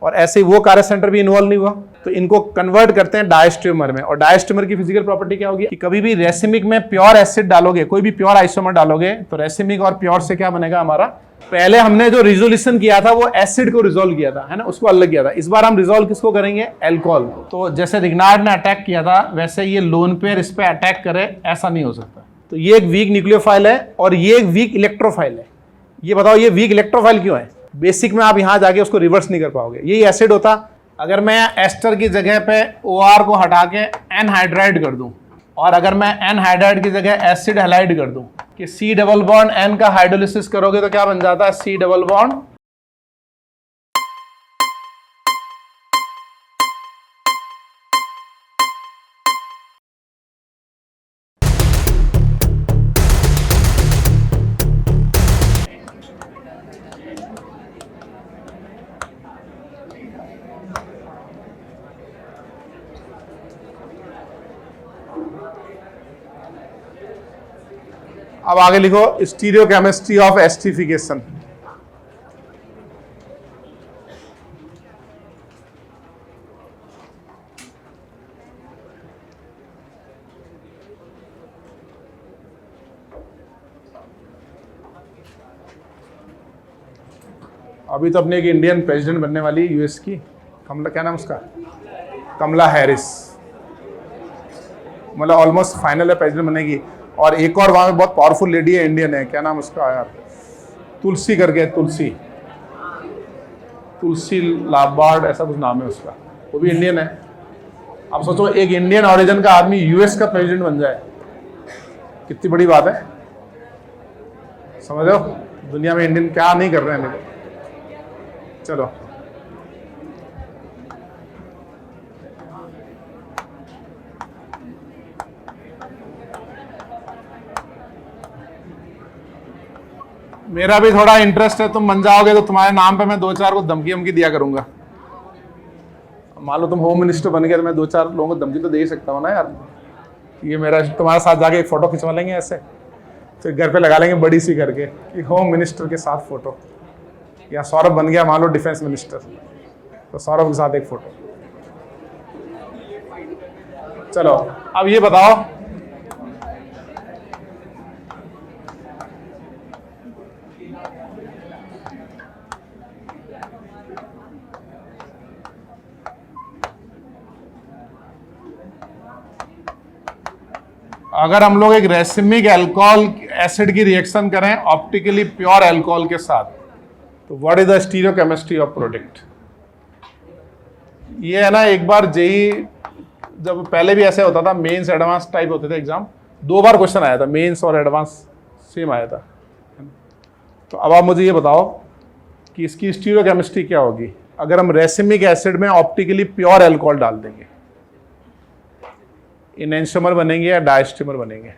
और ऐसे ही वो कार्य सेंटर भी इन्वॉल्व नहीं हुआ, तो इनको कन्वर्ट करते हैं डायस्टेमर में। और डायस्टेमर की फिजिकल प्रॉपर्टी क्या होगी कि कभी भी रेसिमिक में प्योर एसिड डालोगे, कोई भी प्योर आइसोमर डालोगे, तो रेसिमिक और प्योर से क्या बनेगा हमारा, पहले हमने जो रिजोल्यूशन किया था वो एसिड को रिजोल्व किया था, है ना, उसको अलग किया था। इस बार हम रिजोल्व किसको करेंगे, एल्कोहल। तो जैसे रिग्नार्ड ने अटैक किया था वैसे ये लोन पेयर इस पे अटैक करे, ऐसा नहीं हो सकता। तो ये एक वीक न्यूक्लियोफाइल है और ये एक वीक इलेक्ट्रोफाइल है। ये बताओ ये वीक इलेक्ट्रोफाइल क्यों है? बेसिक में आप यहां जाके उसको रिवर्स नहीं कर पाओगे। यही एसिड होता, अगर मैं एस्टर की जगह पे OR को हटा के एनहाइड्राइड कर दूं, और अगर मैं एनहाइड्राइड की जगह एसिड हैलाइड कर दूं कि C डबल बॉन्ड N का हाइड्रोलिसिस करोगे तो क्या बन जाता है, C डबल बॉन्ड अब आगे लिखो स्टीरियोकेमिस्ट्री ऑफ एस्टरिफिकेशन। अभी तो अपने एक इंडियन प्रेसिडेंट बनने वाली यूएस की, कमला, क्या नाम उसका, कमला हैरिस, मतलब ऑलमोस्ट फाइनल है प्रेसिडेंट बनने की। और एक और वहाँ में बहुत पावरफुल लेडी है, इंडियन है, क्या नाम उसका यार, तुलसी करके, तुलसी लाबार्ड ऐसा कुछ नाम है उसका, वो भी इंडियन है। अब सोचो एक इंडियन ऑरिजिन का आदमी यूएस का प्रेसिडेंट बन जाए, कितनी बड़ी बात है, समझ रहे हो? दुनिया में इंडियन क्या नहीं कर रहे हैं। चलो मेरा भी थोड़ा इंटरेस्ट है, तुम बन जाओगे तो तुम्हारे नाम पे मैं 2-4 को धमकी दिया करूंगा। मान लो तुम होम मिनिस्टर बन गए तो मैं 2-4 लोगों को धमकी तो दे ही सकता हूँ ना यार। ये मेरा तुम्हारे साथ जाके एक फोटो खिंचवा लेंगे ऐसे, तो घर पे लगा लेंगे बड़ी सी करके कि होम मिनिस्टर के साथ फोटो, या सौरभ बन गया मान लो डिफेंस मिनिस्टर, तो सौरभ के साथ एक फोटो। चलो अब ये बताओ, अगर हम लोग एक रेसिमिक अल्कोहल एसिड की रिएक्शन करें ऑप्टिकली प्योर अल्कोहल के साथ, तो what is the stereochemistry of product. ये है ना, एक बार जेई जब पहले भी ऐसे होता था, मेंस एडवांस टाइप होते थे एग्जाम, 2 बार क्वेश्चन आया था, मेंस और एडवांस सेम आया था। तो अब आप मुझे ये बताओ कि इसकी स्टीरियोकेमिस्ट्री क्या होगी अगर हम रेसिमिक एसिड में ऑप्टिकली प्योर अल्कोहल डाल देंगे, इनैंशियोमर बनेंगे या डायस्टेमर बनेंगे?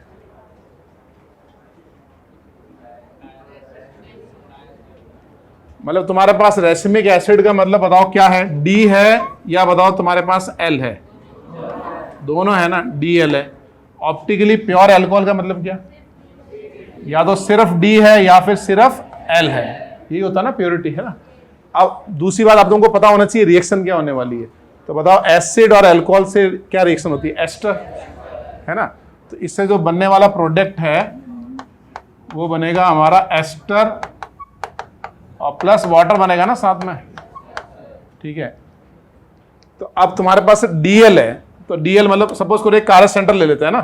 मतलब तुम्हारे पास रेसिमिक एसिड का मतलब बताओ क्या है, D है या बताओ तुम्हारे पास L है? दोनों है ना, DL है। ऑप्टिकली प्योर अल्कोहल का मतलब क्या, या तो सिर्फ D है या फिर सिर्फ L है, यही होता है ना प्योरिटी, है ना। अब दूसरी बात आप तुमको पता होना चाहिए रिएक्शन क्या होने वाली है। तो बताओ एसिड और अल्कोहल से क्या रिएक्शन होती है, एस्टर, है ना। तो इससे जो बनने वाला प्रोडक्ट है वो बनेगा हमारा एस्टर और प्लस वाटर बनेगा ना साथ में, ठीक है। तो अब तुम्हारे पास DL है, तो DL मतलब सपोज करो एक कार्य सेंटर ले लेते हैं ना,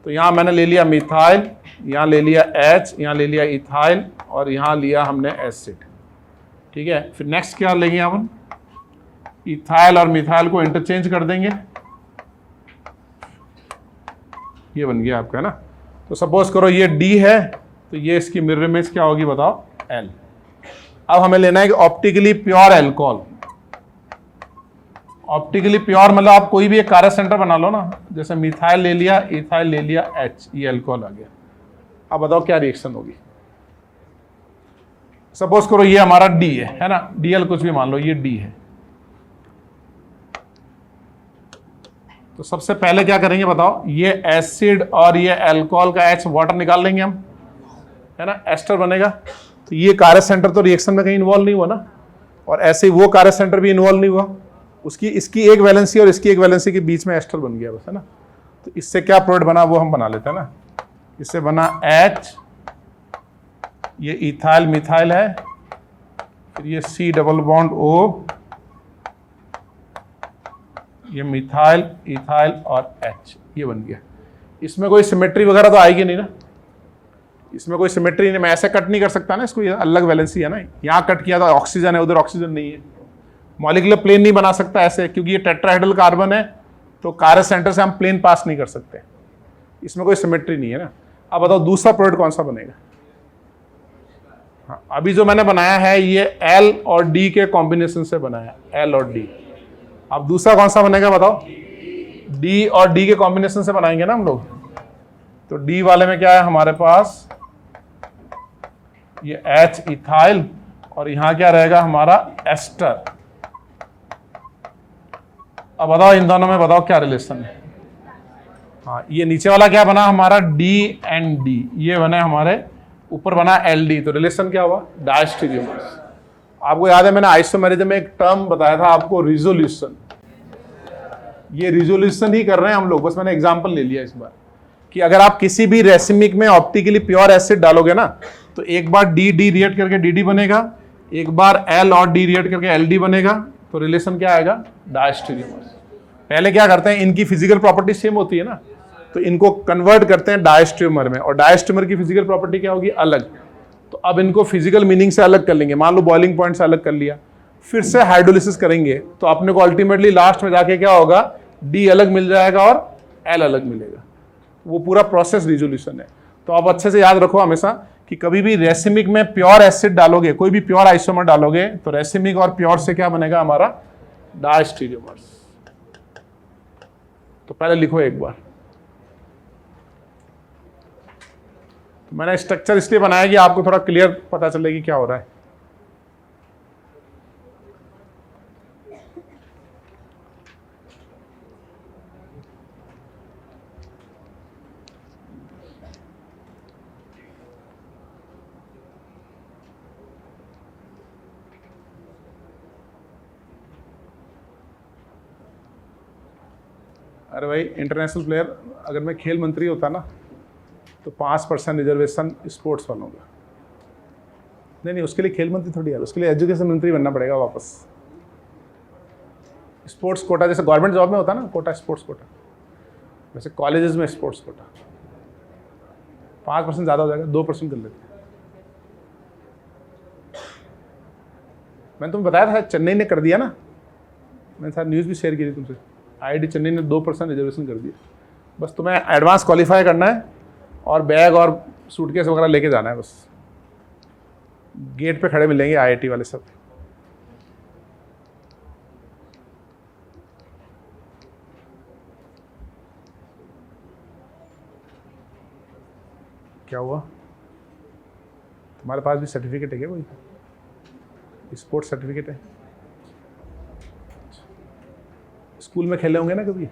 तो यहां मैंने ले लिया मिथाइल, यहां ले लिया H, यहां ले लिया इथाइल और यहां लिया हमने एसिड, ठीक है। फिर नेक्स्ट क्या लेंगे हम, इथाइल और मिथाइल को इंटरचेंज कर देंगे, ये बन गया आपका, है ना। तो सपोज करो ये D है, तो ये इसकी मिरर इमेज क्या होगी बताओ, L। अब हमें लेना है कि optically pure alcohol. Optically pure मतलब आप कोई भी एक कार्य सेंटर बना लो ना, जैसे मिथाइल ले लिया, इथाइल ले लिया, H, ये अल्कोहल आ गया। अब बताओ क्या रिएक्शन होगी। सपोज करो ये हमारा D है ना, DL कुछ भी मान लो, ये D है। तो सबसे पहले क्या करेंगे बताओ, ये एसिड और ये अल्कोहल का H वाटर निकाल लेंगे हम, है ना, एस्टर बनेगा। तो ये कार्य सेंटर तो रिएक्शन में कहीं इन्वॉल्व नहीं हुआ ना, और ऐसे ही वो कार्य सेंटर भी इन्वॉल्व नहीं हुआ, उसकी इसकी एक वैलेंसी और इसकी एक वैलेंसी के बीच में एस्टर बन गया बस, है ना। तो इससे क्या प्रोडक्ट बना वो हम बना लेते हैं ना। इससे बना H, ये इथाइल मिथाइल है, फिर ये C डबल बॉन्ड O, ये मिथाइल इथाइल और H, ये बन गया। इसमें कोई सिमेट्री वगैरह तो आएगी नहीं ना, इसमें कोई सिमेट्री नहीं, मैं ऐसे कट नहीं कर सकता ना इसको, ये अलग वैलेंसी है ना। यहाँ कट किया तो ऑक्सीजन है, उधर ऑक्सीजन नहीं है, मॉलिक्यूलर प्लेन नहीं बना सकता ऐसे, क्योंकि ये टेट्राहेड्रल कार्बन है, तो कार्य सेंटर से हम प्लेन पास नहीं कर सकते, इसमें कोई सिमेट्री नहीं है ना। अब बताओ दूसरा प्रोडक्ट कौन सा बनेगा। हाँ, अभी जो मैंने बनाया है ये L और D के कॉम्बिनेशन से बनाया, L और D। अब दूसरा कौन सा बनेगा बताओ, D और D के कॉम्बिनेशन से बनाएंगे ना हम लोग। तो D वाले में क्या है हमारे पास, ये H इथाइल, और यहां क्या रहेगा हमारा एस्टर। अब बताओ इन दोनों में बताओ क्या रिलेशन है। हाँ, ये नीचे वाला क्या बना हमारा D एंड D, ये बने हमारे ऊपर बना LD, तो रिलेशन क्या हुआ, डायस्टीरियोमर्स। आपको याद है मैंने आइसोमेरिज्म में एक टर्म बताया था आपको, रिजोल्यूशन। ये रिजोल्यूशन ही कर रहे हैं हम लोग, बस मैंने एग्जांपल ले लिया इस बार कि अगर आप किसी भी रेसिमिक में ऑप्टिकली प्योर एसिड डालोगे ना, तो एक बार डी डी रिएक्ट करके DD बनेगा, एक बार L और D रिएक्ट करके LD बनेगा, तो रिलेशन क्या आएगा, डायस्टीरियोमर्स। पहले क्या करते हैं, इनकी फिजिकल प्रॉपर्टी सेम होती है ना, तो इनको कन्वर्ट करते हैं डायस्ट्रीमर में, और डायस्ट्रीमर की फिजिकल प्रॉपर्टी क्या होगी, अलग। तो अब इनको फिजिकल मीनिंग से अलग कर लेंगे, मान लो बॉइलिंग पॉइंट से अलग कर लिया, फिर से हाइड्रोलिसिस करेंगे, तो अपने को अल्टीमेटली लास्ट में जाके क्या होगा, D अलग मिल जाएगा और L अलग मिलेगा। वो पूरा प्रोसेस रिजोल्यूशन है। तो आप अच्छे से याद रखो हमेशा कि कभी भी रेसिमिक में प्योर एसिड डालोगे, कोई भी प्योर आइसोमर डालोगे, तो रेसिमिक और प्योर से क्या बनेगा हमारा, डायस्टीरियोमर्स। तो पहले लिखो एक बार। तो मैंने स्ट्रक्चर इसलिए बनाया कि आपको थोड़ा क्लियर पता चले कि क्या हो रहा है। अरे भाई, इंटरनेशनल प्लेयर अगर मैं खेल मंत्री होता ना, तो 5% रिजर्वेशन स्पोर्ट्स वालों का। नहीं, उसके लिए खेल मंत्री थोड़ी है, उसके लिए एजुकेशन मंत्री बनना पड़ेगा वापस। स्पोर्ट्स कोटा जैसे गवर्नमेंट जॉब में होता ना कोटा, स्पोर्ट्स कोटा, वैसे कॉलेजेस में स्पोर्ट्स कोटा। 5% ज़्यादा हो जाएगा, 2% कर लेते हैं। मैंने तुम्हें बताया था, चेन्नई ने कर दिया ना, मैंने सारी न्यूज़ भी शेयर की थी तुमसे। IIT चेन्नई ने 2% रिजर्वेशन कर दिया। बस तुम्हें एडवांस क्वालिफाई करना है और बैग और सूटकेस वगैरह लेके जाना है, बस गेट पे खड़े मिलेंगे IIT वाले सब। क्या हुआ, तुम्हारे पास भी सर्टिफिकेट है क्या, कोई स्पोर्ट्स सर्टिफिकेट है? स्कूल में खेले होंगे ना कभी,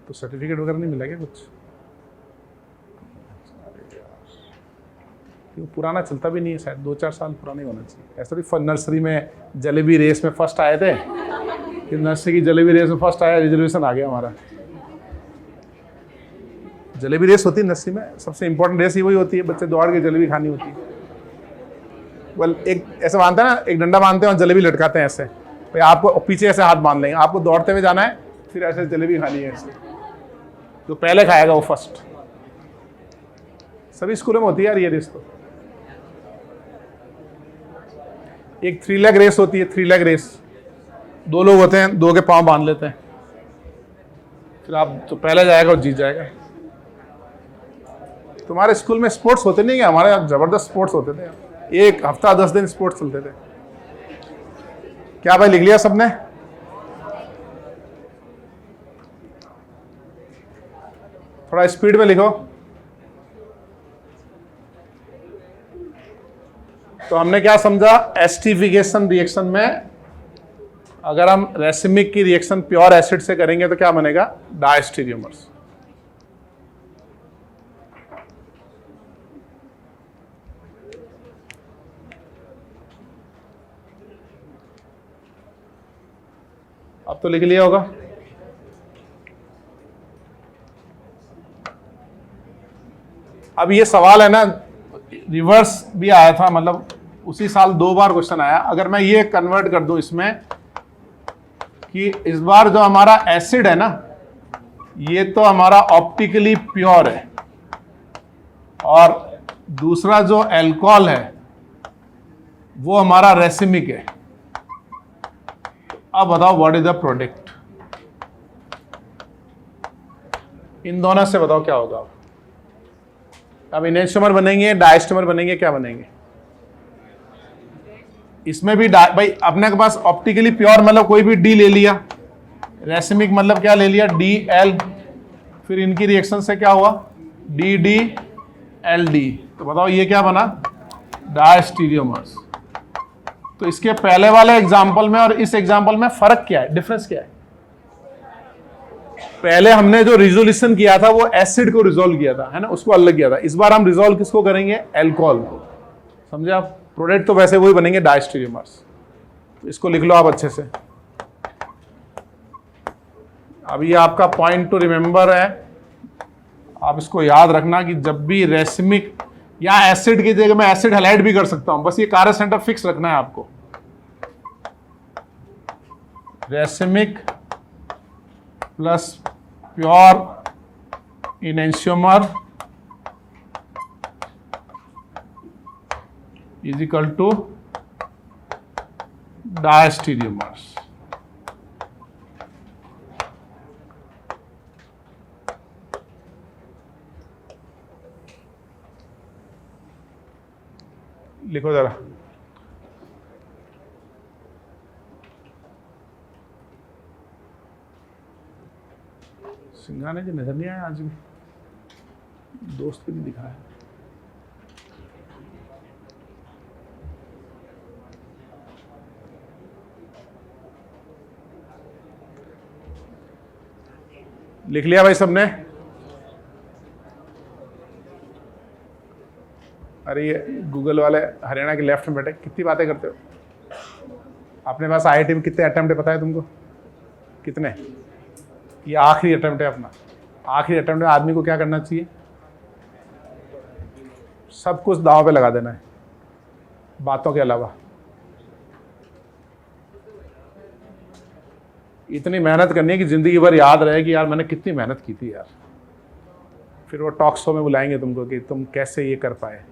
तो सर्टिफिकेट वगैरह नहीं मिला क्या कुछ? क्यों, पुराना चलता भी नहीं है शायद, 2-4 साल पुराना ही होना चाहिए। ऐसा भी नर्सरी में जलेबी रेस में फर्स्ट आए थे, कि नर्सरी की जलेबी रेस में फर्स्ट आया, रिजर्वेशन आ गया हमारा। जलेबी रेस होती है नर्सरी में, सबसे इंपॉर्टेंट रेस ही वही होती है, बच्चे दौड़ के जलेबी खानी होती है। वेल, एक ऐसा बांधते हैं ना, एक डंडा बांधते हैं और जलेबी लटकाते हैं ऐसे, भाई आपको पीछे ऐसे हाथ बांध लेंगे, आपको दौड़ते हुए जाना है, फिर ऐसे जलेबी खानी है ऐसे, जो पहले खाएगा वो फर्स्ट। सभी स्कूलों में होती है यार ये रेस। तो एक 3 लेग रेस होती है, 3 लेग रेस, 2 लोग होते हैं, 2 के पांव बांध लेते हैं, फिर आप तो पहले जाएगा और जीत जाएगा। तुम्हारे स्कूल में स्पोर्ट्स होते नहीं है? हमारे यहाँ जबरदस्त स्पोर्ट्स होते थे, एक हफ्ता 10 दिन स्पोर्ट्स चलते थे। क्या भाई लिख लिया सबने? थोड़ा स्पीड में लिखो। तो हमने क्या समझा, एस्टिफिकेशन रिएक्शन में अगर हम रेसिमिक की रिएक्शन प्योर एसिड से करेंगे तो क्या बनेगा, डायस्टीरियोमर्स। अब तो लिख लिया होगा। अब ये सवाल है ना, रिवर्स भी आया था, मतलब उसी साल 2 बार क्वेश्चन आया। अगर मैं ये कन्वर्ट कर दूं इसमें कि इस बार जो हमारा एसिड है ना, ये तो हमारा ऑप्टिकली प्योर है, और दूसरा जो अल्कोहल है वो हमारा रेसिमिक है। अब बताओ व्हाट इज द प्रोडक्ट, इन दोनों से बताओ क्या होगा। अब इनैंशियोमर बनेंगे, डायस्टोमर बनेंगे, क्या बनेंगे? इसमें भी भाई अपने के पास ऑप्टिकली प्योर मतलब कोई भी डी ले लिया, रेसिमिक मतलब क्या ले लिया, डी एल, फिर इनकी रिएक्शन से क्या हुआ, डी डी एल डी। तो बताओ ये क्या बना, डायस्टीरियोमर्स। तो इसके पहले वाले एग्जाम्पल में और इस एग्जाम्पल में फर्क क्या है, डिफरेंस क्या है? पहले हमने जो रिजोल्यूशन किया था वो एसिड को रिजोल्व किया था, है ना, उसको अलग किया था। इस बार हम रिजोल्व किसको करेंगे, अल्कोहल को। समझे आप? प्रोडक्ट तो वैसे वही बनेंगे, डायस्टीरियोमर्स। तो इसको लिख लो आप अच्छे से। अब ये आपका पॉइंट टू रिमेंबर है, आप इसको याद रखना कि जब भी रेसिमिक या एसिड की जगह मैं एसिड हैलाइड भी कर सकता हूं, बस ये कार्य सेंटर फिक्स रखना है आपको। Racemic plus pure enantiomer is equal to diastereomers. लिखो जरा, सिंघाने जी नजर नहीं आया आज भी, दोस्त भी नहीं दिखा है। लिख लिया भाई सबने? अरे ये गूगल वाले हरियाणा के लेफ्ट में बैठे कितनी बातें करते हो। अपने पास आईआईटी में कितने अटेम्प्ट पता है तुमको? कितने? ये आखिरी अटेम्प्ट है अपना। आखिरी अटेम्प्ट में आदमी को क्या करना चाहिए, सब कुछ दांव पे लगा देना है बातों के अलावा। इतनी मेहनत करनी है कि जिंदगी भर याद रहे कि यार मैंने कितनी मेहनत की थी यार। फिर वो टॉक शो में बुलाएंगे तुमको कि तुम कैसे ये कर पाए।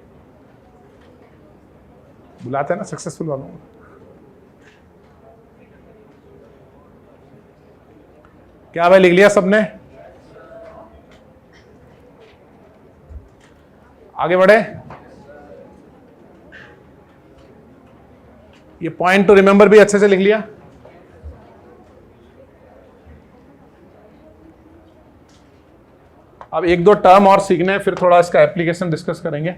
बुलाते हैं ना सक्सेसफुल वालों को। क्या भाई लिख लिया सबने? आगे बढ़े। ये पॉइंट टू रिमेंबर भी अच्छे से लिख लिया। अब एक दो टर्म और सीखने हैं, फिर थोड़ा इसका एप्लीकेशन डिस्कस करेंगे।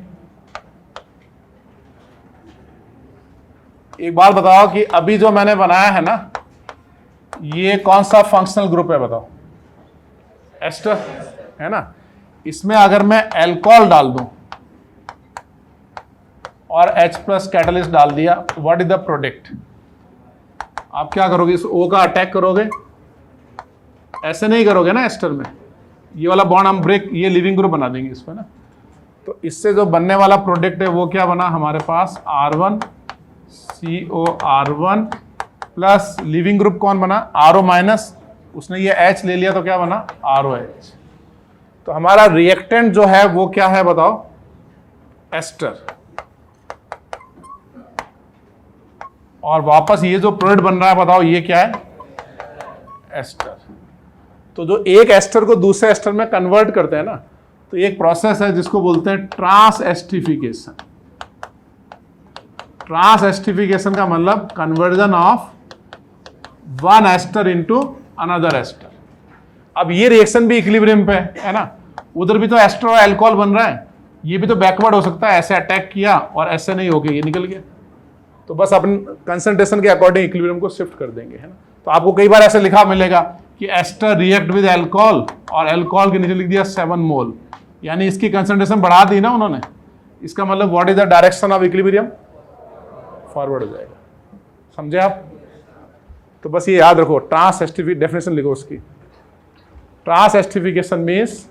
एक बात बताओ कि अभी जो मैंने बनाया है ना, ये कौन सा फंक्शनल ग्रुप है बताओ? एस्टर है ना। इसमें अगर मैं अल्कोहल डाल दूं और H प्लस कैटलिस्ट डाल दिया, व्हाट इज द प्रोडक्ट? आप क्या करोगे, इस O का अटैक करोगे, ऐसे नहीं करोगे ना एस्टर में। ये वाला बॉन्ड हम ब्रेक, ये लिविंग ग्रुप बना देंगे इसमें ना। तो इससे जो बनने वाला प्रोडक्ट है वो क्या बना हमारे पास, R1 COR1 plus leaving group कौन बना, RO माइनस, उसने ये H ले लिया तो क्या बना, ROH। तो हमारा रिएक्टेंट जो है वो क्या है बताओ, एस्टर। और वापस ये जो प्रोडक्ट बन रहा है बताओ ये क्या है, एस्टर। तो जो एक एस्टर को दूसरे एस्टर में कन्वर्ट करते हैं ना, तो एक प्रोसेस है जिसको बोलते हैं ट्रांस एस्टरिफिकेशन। ट्रांस एस्टरिफिकेशन का मतलब conversion of one ester into another ester. अब ये रिएक्शन भी इक्विलिब्रियम पे है ना, उधर भी तो एस्टर और अल्कोहल बन रहा है, ये भी तो बैकवर्ड हो सकता है, ऐसे अटैक किया और ऐसे नहीं होके ये निकल गया। तो बस अपन कंसंट्रेशन के अकॉर्डिंग इक्विलिब्रियम को शिफ्ट कर देंगे, है ना। तो आपको कई बार ऐसे लिखा मिलेगा कि एस्टर रिएक्ट विद अल्कोहल और अल्कोहल के नीचे लिख दिया 7 मोल, यानी इसकी कंसंट्रेशन बढ़ा दी ना उन्होंने। इसका मतलब what is the direction of equilibrium, forward हो जाएगा। समझे आप? तो बस ये याद रखो, ट्रांस एस्टिफिकेशन डेफिनेशन लिखो उसकी। Trans esterification means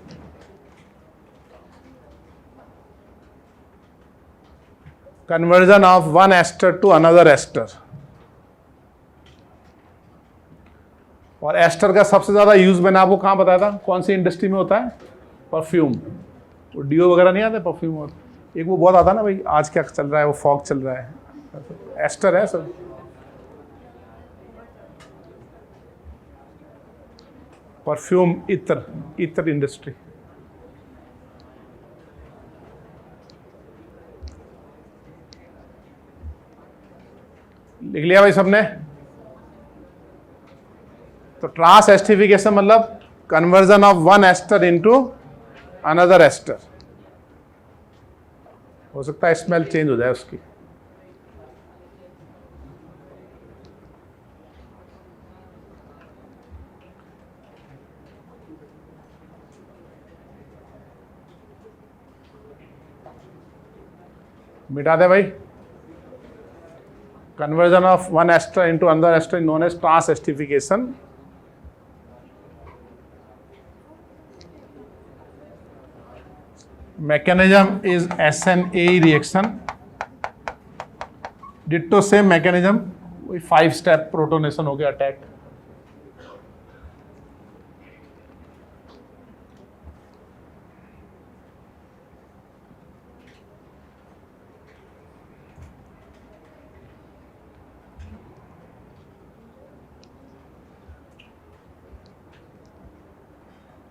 conversion of one ester to another ester. और एस्टर का सबसे ज्यादा यूज मैंने आपको कहां बताया था, कौन सी इंडस्ट्री में होता है? परफ्यूम। वो डीओ वगैरह नहीं आते परफ्यूम, और एक वो बहुत आता है ना भाई, आज क्या चल रहा है, वो फॉग चल रहा है, एस्टर है सब। परफ्यूम, इत्र, इत्र इंडस्ट्री। लिख लिया भाई सबने? तो ट्रांस एस्टिफिकेशन मतलब conversion of one ester into another ester. हो सकता है स्मेल चेंज हो जाए उसकी। मिटा दे भाई। Conversion of one ester into another ester is known as trans esterification. Mechanism is SNA reaction. Ditto same mechanism. 5 step protonation हो गया अटैक।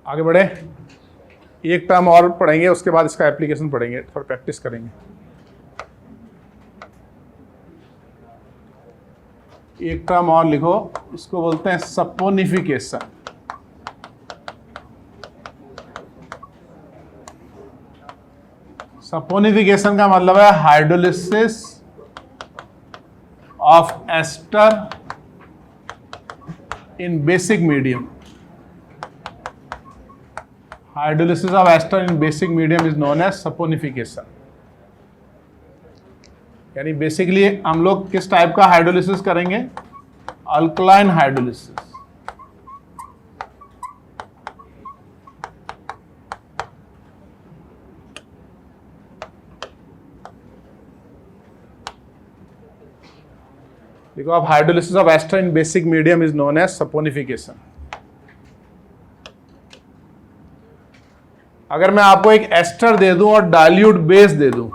आगे बढ़े, एक टर्म और पढ़ेंगे, उसके बाद इसका एप्लीकेशन पढ़ेंगे, थोड़ा प्रैक्टिस करेंगे। एक टर्म और लिखो, इसको बोलते हैं सपोनिफिकेशन। सपोनिफिकेशन का मतलब है hydrolysis of ester in basic medium. Hydrolysis of ester in basic medium is known as saponification. यानी बेसिकली हम लोग किस टाइप का हाइड्रोलिसिस करेंगे? Alkaline hydrolysis. देखो अब hydrolysis of ester in basic medium is known as saponification. अगर मैं आपको एक एस्टर दे दूं और डाइल्यूट बेस दे दूं,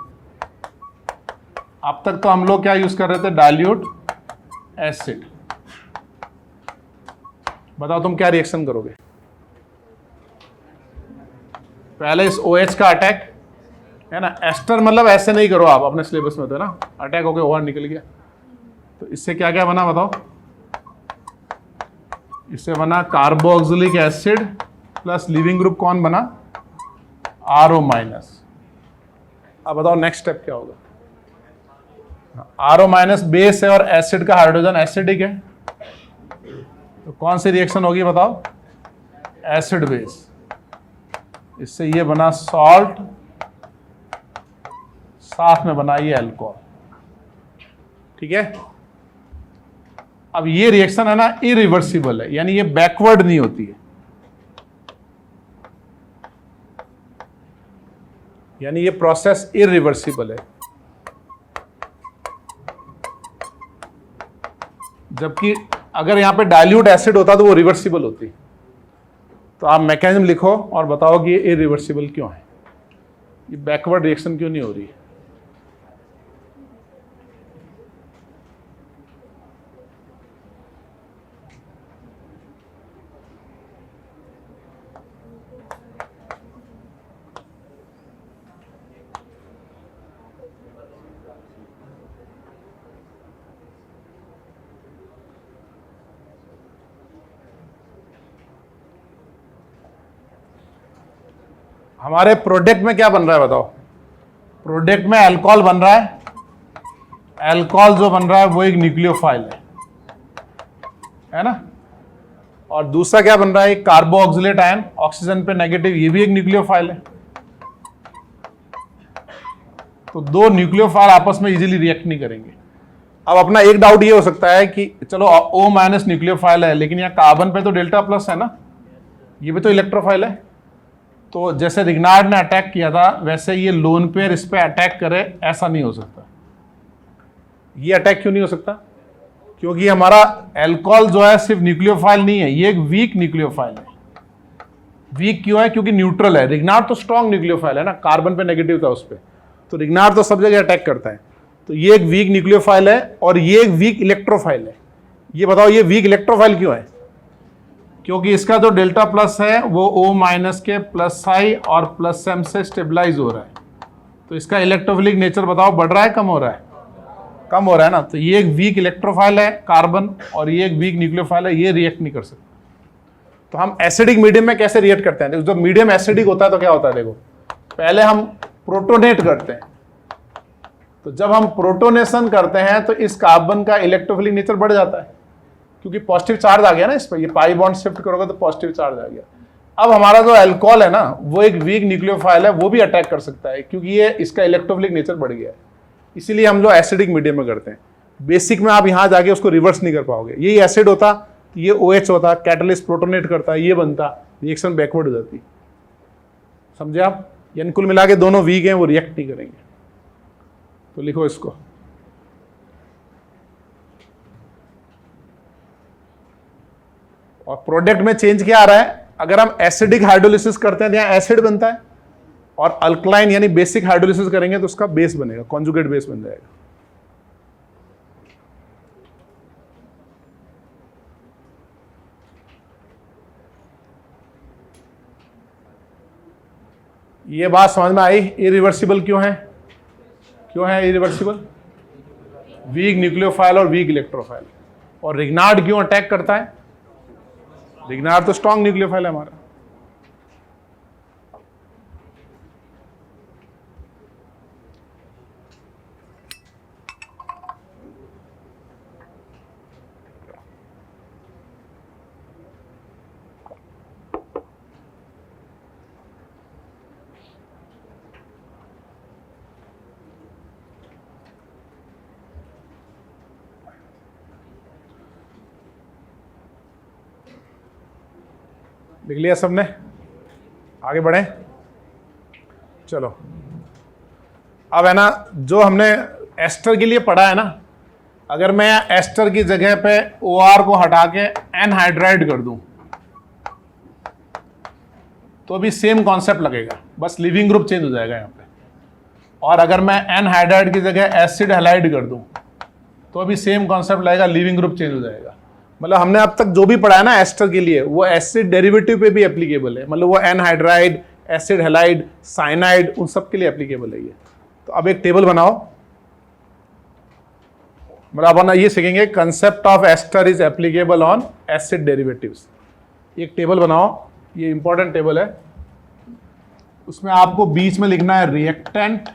अब तक तो हम लोग क्या यूज कर रहे थे? Dilute acid. बताओ तुम क्या रिएक्शन करोगे? पहले इस OH का अटैक है ना, एस्टर मतलब ऐसे नहीं करो आप, अपने सिलेबस में तो ना, अटैक होके OR निकल गया। तो इससे क्या क्या बना बताओ? इससे बना carboxylic acid plus leaving group कौन बना? RO minus. अब बताओ नेक्स्ट स्टेप क्या होगा? RO माइनस बेस है और एसिड का हाइड्रोजन एसिडिक है, तो कौन सी रिएक्शन होगी बताओ? Acid base. इससे ये बना सॉल्ट, साथ में बना ये अल्कोहल। ठीक है, अब ये रिएक्शन है ना इरिवर्सिबल है, यानी ये बैकवर्ड नहीं होती है, यानी ये प्रोसेस इरिवर्सिबल है। जबकि अगर यहां पे डाइल्यूट एसिड होता तो वो रिवर्सिबल होती। तो आप मैकेनिज्म लिखो और बताओ कि ये इरिवर्सिबल क्यों है, ये बैकवर्ड रिएक्शन क्यों नहीं हो रही है। हमारे प्रोडक्ट में क्या बन रहा है बताओ? प्रोडक्ट में अल्कोहल बन रहा है। अल्कोहल जो बन रहा है वो एक न्यूक्लियोफाइल है ना, और दूसरा क्या बन रहा है? एक कार्बोऑक्सिलेट आयन, ऑक्सीजन पे नेगेटिव, ये भी एक न्यूक्लियोफाइल है। तो दो न्यूक्लियोफाइल आपस में इजीली रिएक्ट नहीं करेंगे। अब अपना एक डाउट ये हो सकता है कि चलो O माइनस न्यूक्लियोफाइल है, लेकिन यहाँ कार्बन पे तो डेल्टा प्लस है ना, ये भी तो इलेक्ट्रोफाइल है। तो जैसे रिग्नार्ड ने अटैक किया था वैसे ये लोन पेयर इस पे अटैक करे, ऐसा नहीं हो सकता। ये अटैक क्यों नहीं हो सकता? क्योंकि हमारा एल्कोहल जो है सिर्फ न्यूक्लियोफाइल नहीं है, ये एक वीक न्यूक्लियोफाइल है। वीक क्यों है? क्योंकि न्यूट्रल है। रिग्नार्ड तो स्ट्रॉन्ग न्यूक्लियोफाइल है ना, कार्बन पे नेगेटिव था उस पर, तो रिग्नार्ड तो सब जगह अटैक करता है। तो ये एक वीक न्यूक्लियोफाइल है और ये एक वीक इलेक्ट्रोफाइल है। ये बताओ ये वीक इलेक्ट्रोफाइल क्यों है? क्योंकि इसका जो डेल्टा प्लस है वो O माइनस के प्लस आई और प्लस एम से स्टेबलाइज हो रहा है। तो इसका इलेक्ट्रोफिलिक नेचर बताओ बढ़ रहा है कम हो रहा है? कम हो रहा है ना। तो ये एक वीक इलेक्ट्रोफाइल है कार्बन, और ये एक वीक न्यूक्लियोफाइल है, ये रिएक्ट नहीं कर सकता। तो हम एसिडिक मीडियम में कैसे रिएक्ट करते हैं? जब मीडियम एसिडिक होता है तो क्या होता है, देखो पहले हम प्रोटोनेट करते हैं। तो जब हम प्रोटोनेशन करते हैं तो इस कार्बन का इलेक्ट्रोफिलिक नेचर बढ़ जाता है, क्योंकि पॉजिटिव चार्ज आ गया ना इस पर, ये पाई बॉन्ड शिफ्ट करोगे तो पॉजिटिव चार्ज आ गया। अब हमारा जो अल्कोहल है ना वो एक वीक न्यूक्लियोफाइल है, वो भी अटैक कर सकता है क्योंकि ये इसका इलेक्ट्रोफिलिक नेचर बढ़ गया है। इसीलिए हम जो एसिडिक मीडियम में करते हैं, बेसिक में आप यहां जाके उसको रिवर्स नहीं कर पाओगे। यही एसिड होता तो ये OH होता, कैटलिस्ट प्रोटोनेट करता, ये बनता, रिएक्शन बैकवर्ड हो जाती। समझे आप? यानी कुल मिला के दोनों वीक हैं, वो रिएक्ट नहीं करेंगे। तो लिखो इसको, और प्रोडक्ट में चेंज क्या आ रहा है? अगर हम एसिडिक हाइड्रोलिसिस करते हैं तो यहाँ एसिड बनता है, और अल्कलाइन यानी बेसिक हाइड्रोलिसिस करेंगे तो उसका बेस बनेगा, कॉन्जुगेट बेस बन जाएगा। ये बात समझ में आई? इरिवर्सिबल क्यों है? क्यों है इरिवर्सिबल? वीक न्यूक्लियोफाइल और वीक इलेक्ट्रोफाइल। और रिग्नार्ड क्यों अटैक करता है? रिग्नार्ड तो स्ट्रॉन्ग न्यूक्लियोफाइल है हमारा। लिख लिया सबने? आगे बढ़े? चलो अब है ना, जो हमने एस्टर के लिए पढ़ा है ना, अगर मैं एस्टर की जगह पे OR को हटा के एनहाइड्राइड कर दूं तो भी सेम कॉन्सेप्ट लगेगा, बस लिविंग ग्रुप चेंज हो जाएगा यहाँ पे। और अगर मैं एनहाइड्राइड की जगह एसिड हैलाइड कर दूं तो भी सेम कॉन्सेप्ट लगेगा, लिविंग ग्रुप चेंज हो जाएगा। मतलब हमने अब तक जो भी पढ़ा है ना एस्टर के लिए, वो एसिड डेरिवेटिव पे भी एप्लीकेबल है। मतलब वो एनहाइड्राइड, एसिड हैलाइड, साइनाइड, उन सब के लिए एप्लीकेबल है ये। तो अब एक टेबल बनाओ, मतलब अपन ये सीखेंगे concept of ester is applicable on acid derivatives. एक टेबल बनाओ, ये इंपॉर्टेंट टेबल है। उसमें आपको बीच में लिखना है रिएक्टेंट,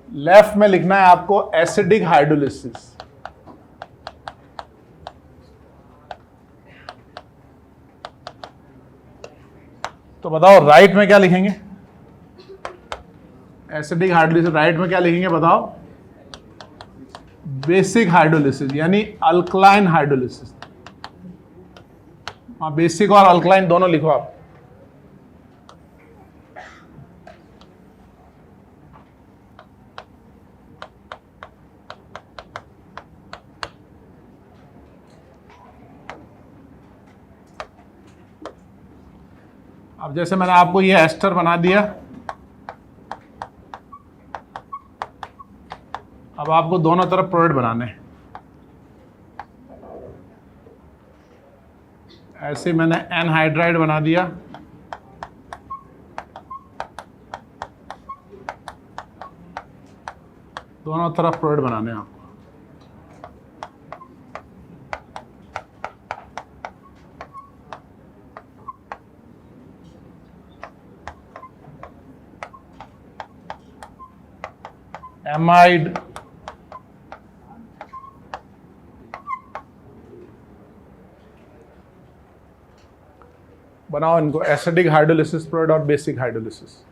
लेफ्ट में लिखना है आपको एसिडिक हाइड्रोलिसिस। तो बताओ राइट में क्या लिखेंगे? Acidic hydrolysis. राइट में क्या लिखेंगे बताओ? बेसिक हाइड्रोलिसिस यानी अल्कलाइन हाइड्रोलिसिस। हाँ, बेसिक और अल्कलाइन दोनों लिखो आप। अब जैसे मैंने आपको ये एस्टर बना दिया, अब आपको दोनों तरफ प्रोडक्ट बनाने हैं। ऐसे मैंने एनहाइड्राइड बना दिया, दोनों तरफ प्रोडक्ट बनाने हैं आपको। एमाइड, बनाओ इनको एसिडिक हाइड्रोलिसिस प्रोडक्ट और बेसिक हाइड्रोलिसिस।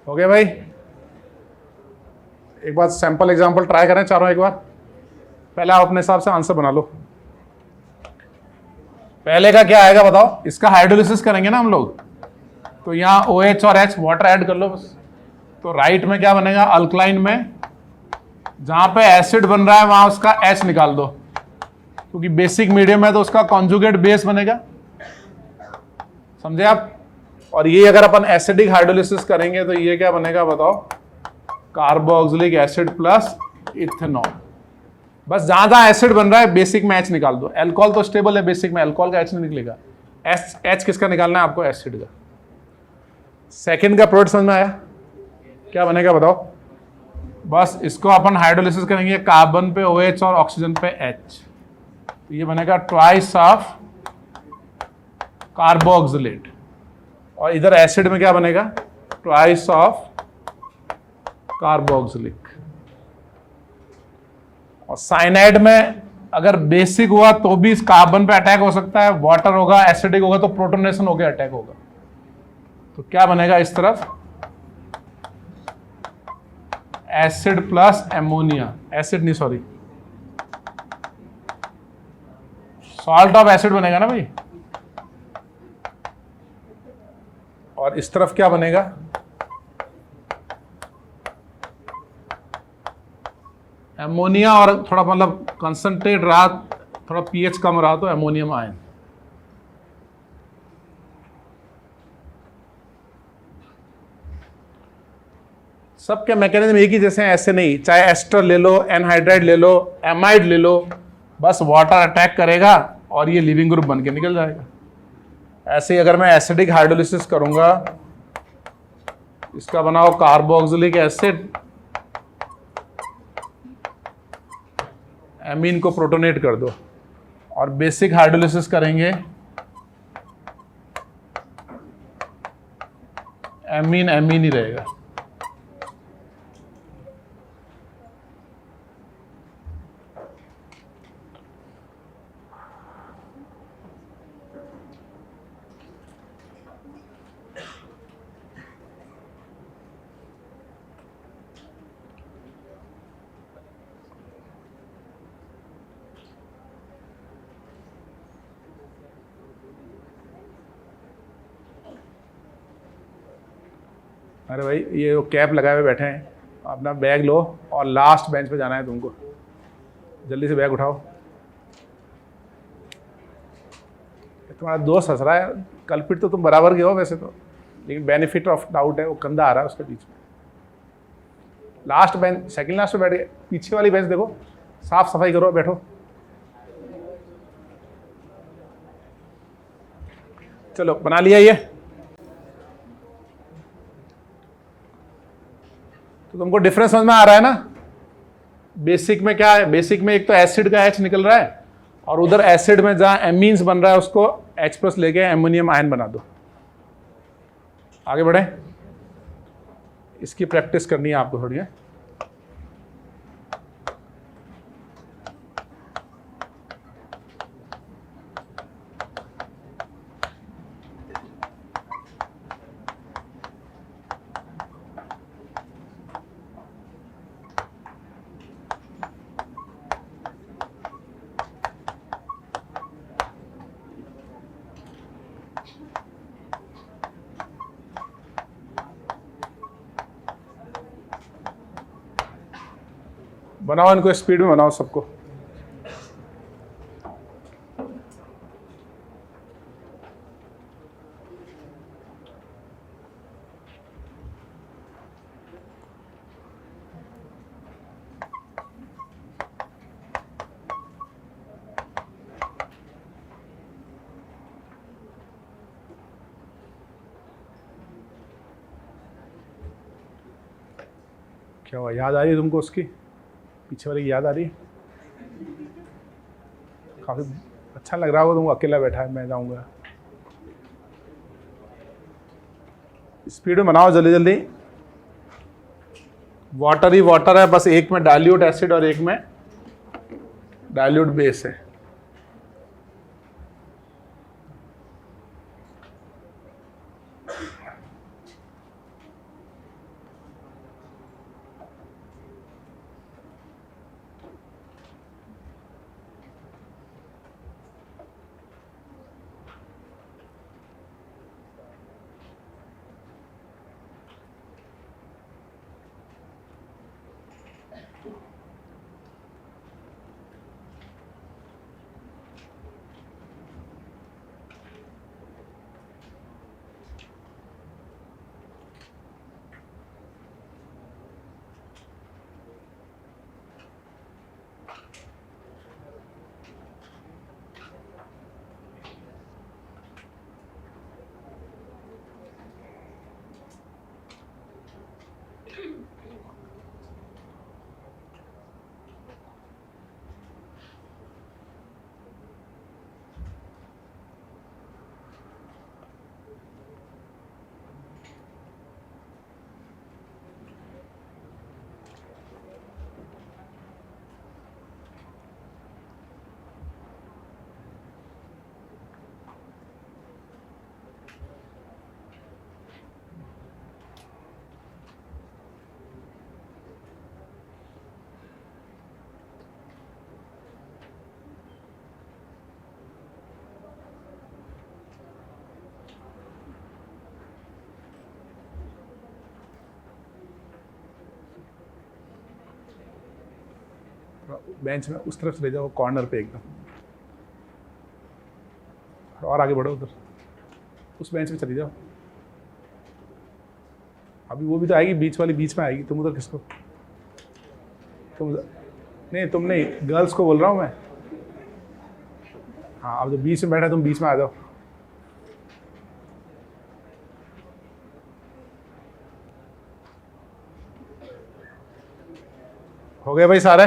हो गया भाई? एक बार सैंपल एग्जांपल ट्राई करें चारों एक बार। पहले आप अपने हिसाब से आंसर बना लो। पहले का क्या आएगा बताओ? इसका हाइड्रोलिसिस करेंगे ना हम लोग, तो यहाँ OH और H वाटर ऐड कर लो बस। तो राइट में क्या बनेगा? अल्कलाइन में जहां पे एसिड बन रहा है वहां उसका H निकाल दो, क्योंकि बेसिक मीडियम है तो उसका कॉन्जुगेट बेस बनेगा। समझे आप? और ये अगर अपन एसिडिक हाइड्रोलिसिस करेंगे तो ये क्या बनेगा बताओ? Carboxylic acid plus ethanol. बस जहां जहां एसिड बन रहा है बेसिक में H निकाल दो। अल्कोहल तो स्टेबल है, बेसिक में अल्कोहल का H नहीं निकलेगा। H किसका निकालना है आपको? एसिड का। सेकंड का प्रोडक्ट समझ में आया? क्या बनेगा बताओ? बस इसको अपन हाइड्रोलिसिस करेंगे, कार्बन पे OH और ऑक्सीजन पे H, तो ये बनेगा ट्वाइस ऑफ कार्बोक्सिलेट। और इधर एसिड में क्या बनेगा? Twice of carboxylic. और साइनाइड में अगर बेसिक हुआ तो भी इस कार्बन पे अटैक हो सकता है, वाटर होगा, एसिडिक होगा तो प्रोटोनेशन होकर अटैक होगा। तो क्या बनेगा इस तरफ? एसिड प्लस एमोनिया, एसिड नहीं सॉरी, सॉल्ट ऑफ एसिड बनेगा ना भाई। और इस तरफ क्या बनेगा? एमोनिया, और थोड़ा मतलब कंसंट्रेट रहा, थोड़ा पीएच कम रहा तो एमोनियम आयन। सबके मैकेनिज्म एक ही जैसे हैं, ऐसे नहीं। चाहे एस्टर ले लो, एनहाइड्राइड ले लो, एमाइड ले लो, बस वाटर अटैक करेगा और ये लिविंग ग्रुप बन के निकल जाएगा। ऐसे ही अगर मैं एसिडिक हाइड्रोलिसिस करूंगा, इसका बनाओ कार्बोक्सिलिक एसिड, एमीन को प्रोटोनेट कर दो, और बेसिक हाइड्रोलिसिस करेंगे, एमीन एमीन ही रहेगा। अरे भाई ये वो कैप लगाए हुए बैठे हैं, अपना बैग लो और लास्ट बेंच पे जाना है तुमको। जल्दी से बैग उठाओ। तुम्हारा दोस्त हंस रहा है, कल्पित तो तुम बराबर के हो वैसे तो, लेकिन बेनिफिट ऑफ डाउट है, वो कंधा आ रहा है उसके बीच में। लास्ट बेंच, सेकंड लास्ट पे बैठ गए। पीछे वाली बेंच देखो, साफ सफाई करो, बैठो। चलो बना लिया ये। तो तुमको डिफरेंस समझ में आ रहा है ना? बेसिक में क्या है? बेसिक में एक तो एसिड का H निकल रहा है, और उधर एसिड में जहां एमीन्स बन रहा है उसको H+ लेके एमोनियम आयन बना दो। आगे बढ़े, इसकी प्रैक्टिस करनी है आपको थोड़ी है। बनाओ इनको, स्पीड में बनाओ सबको। क्या हुआ, याद आ रही है तुमको उसकी? पीछे वाले की याद आ रही है? काफ़ी अच्छा लग रहा होगा तुमको, अकेला बैठा है, मैं जाऊंगा। स्पीड में बनाओ जल्दी जल्दी। वाटर ही वाटर है, बस एक में डाइल्यूट एसिड और एक में डाइल्यूट बेस है। बेंच में उस तरफ से ले जाओ, कॉर्नर पे एकदम, और आगे बढ़ो उधर, उस बेंच में चली जाओ। अभी वो भी तो आएगी, बीच वाली बीच में आएगी। तुम उधर किसको, तुम नहीं, तुम नहीं, गर्ल्स को बोल रहा हूँ मैं। हाँ, अब जो बीच में बैठा तुम बीच में आ जाओ। हो गए भाई सारे?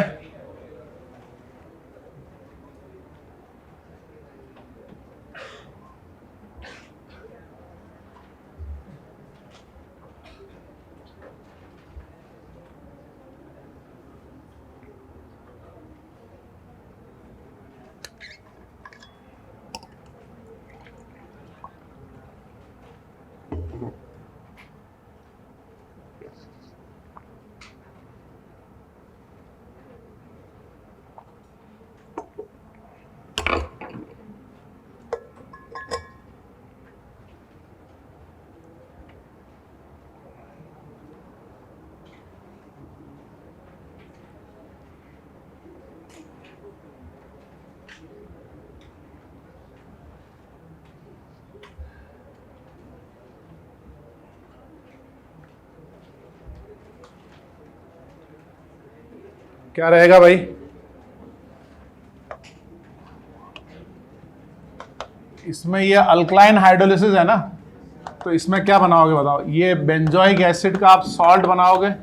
क्या रहेगा भाई? इसमें ये अल्कलाइन हाइड्रोलिसिस है ना, तो इसमें क्या बनाओगे बताओ? ये बेंजोइक एसिड का आप सॉल्ट बनाओगे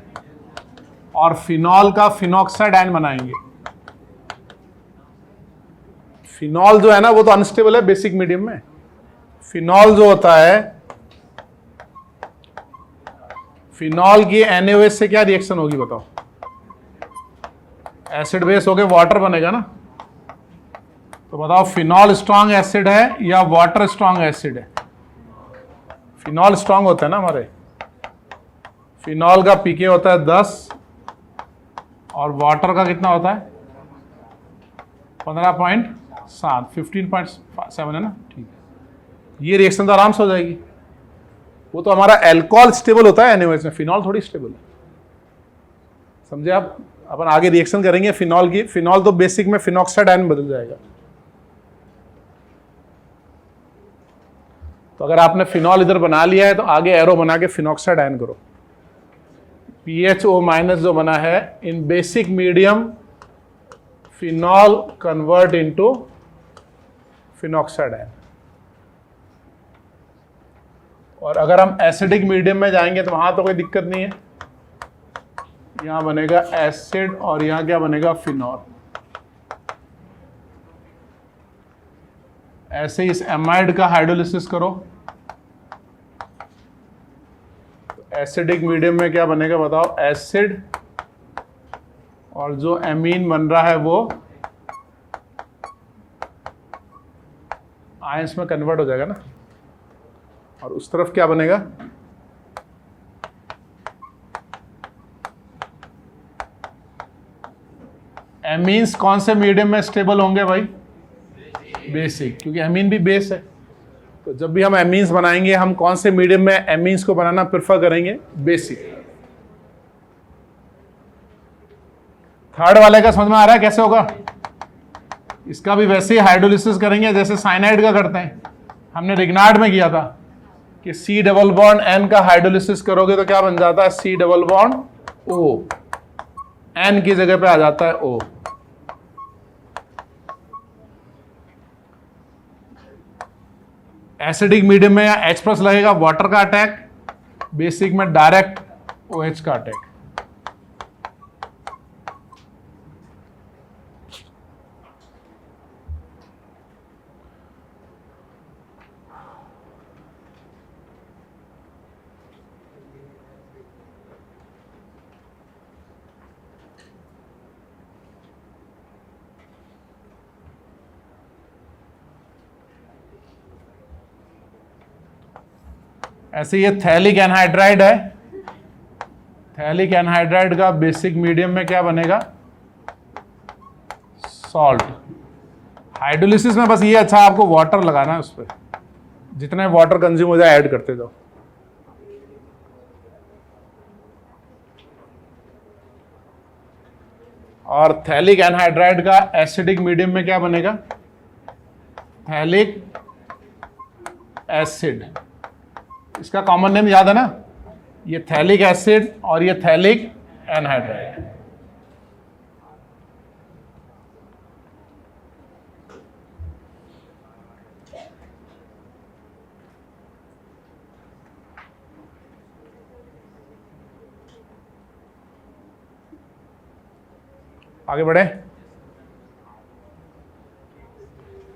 और फिनॉल का फिनॉक्साइड आयन बनाएंगे। फिनॉल जो है ना वो तो अनस्टेबल है बेसिक मीडियम में। फिनॉल जो होता है, फिनॉल की NaOH से क्या रिएक्शन होगी बताओ? एसिड बेस होके वाटर बनेगा ना। तो बताओ फिनॉल स्ट्रॉन्ग एसिड है या वाटर स्ट्रॉन्ग एसिड है? फिनॉल स्ट्रॉन्ग होता है ना हमारे। फिनॉल का पीके होता है 10 और वाटर का कितना होता है? 15.7, 15.7 है ना। ठीक है, ये रिएक्शन तो आराम से हो जाएगी। वो तो हमारा अल्कोहल स्टेबल होता है NaOH में, फिनॉल थोड़ी स्टेबल है। समझे आप? अपन आगे रिएक्शन करेंगे फिनॉल की। फिनॉल तो बेसिक में फिनॉक्साइड आयन बदल जाएगा। तो अगर आपने फिनॉल इधर बना लिया है तो आगे एरो बना के फिनॉक्साइड आयन करो। PHO- जो बना है, in basic medium phenol convert into phenoxide ion. और अगर हम एसिडिक मीडियम में जाएंगे तो वहां तो कोई दिक्कत नहीं है। यहां बनेगा एसिड और यहां क्या बनेगा? फिनॉल। ऐसे इस एमाइड का हाइड्रोलिसिस करो, एसिडिक मीडियम में क्या बनेगा बताओ? एसिड, और जो एमीन बन रहा है वो आयंस में कन्वर्ट हो जाएगा ना। और उस तरफ क्या बनेगा? एमीन्स कौन से मीडियम में स्टेबल होंगे भाई? बेसिक, क्योंकि एमीन भी बेस है। तो जब भी हम एमीन्स बनाएंगे, हम कौन से मीडियम में एमीन्स को बनाना प्रेफर करेंगे? बेसिक। थर्ड वाले का समझ में आ रहा है कैसे होगा? इसका भी वैसे ही हाइड्रोलिसिस करेंगे जैसे साइनाइड का करते हैं। हमने रिग्नार्ड में किया था कि C डबल बॉन्ड N का हाइड्रोलिसिस करोगे तो क्या बन जाता है? C double bond O, N की जगह पे आ जाता है O। एसिडिक मीडियम में या H+ लगेगा, वाटर का अटैक। बेसिक में डायरेक्ट OH का अटैक। ऐसे ये थैलिक एनहाइड्राइड है। थैलिक एनहाइड्राइड का बेसिक मीडियम में क्या बनेगा? सॉल्ट। हाइड्रोलिसिस में बस ये अच्छा आपको वाटर लगाना है उस पर, जितने वाटर कंज्यूम हो जाए ऐड करते जाओ। और थैलिक एनहाइड्राइड का एसिडिक मीडियम में क्या बनेगा? Phthalic acid. इसका कॉमन नेम याद है ना, ये थैलिक एसिड और ये थैलिक एनहाइड्राइड। आगे बढ़े,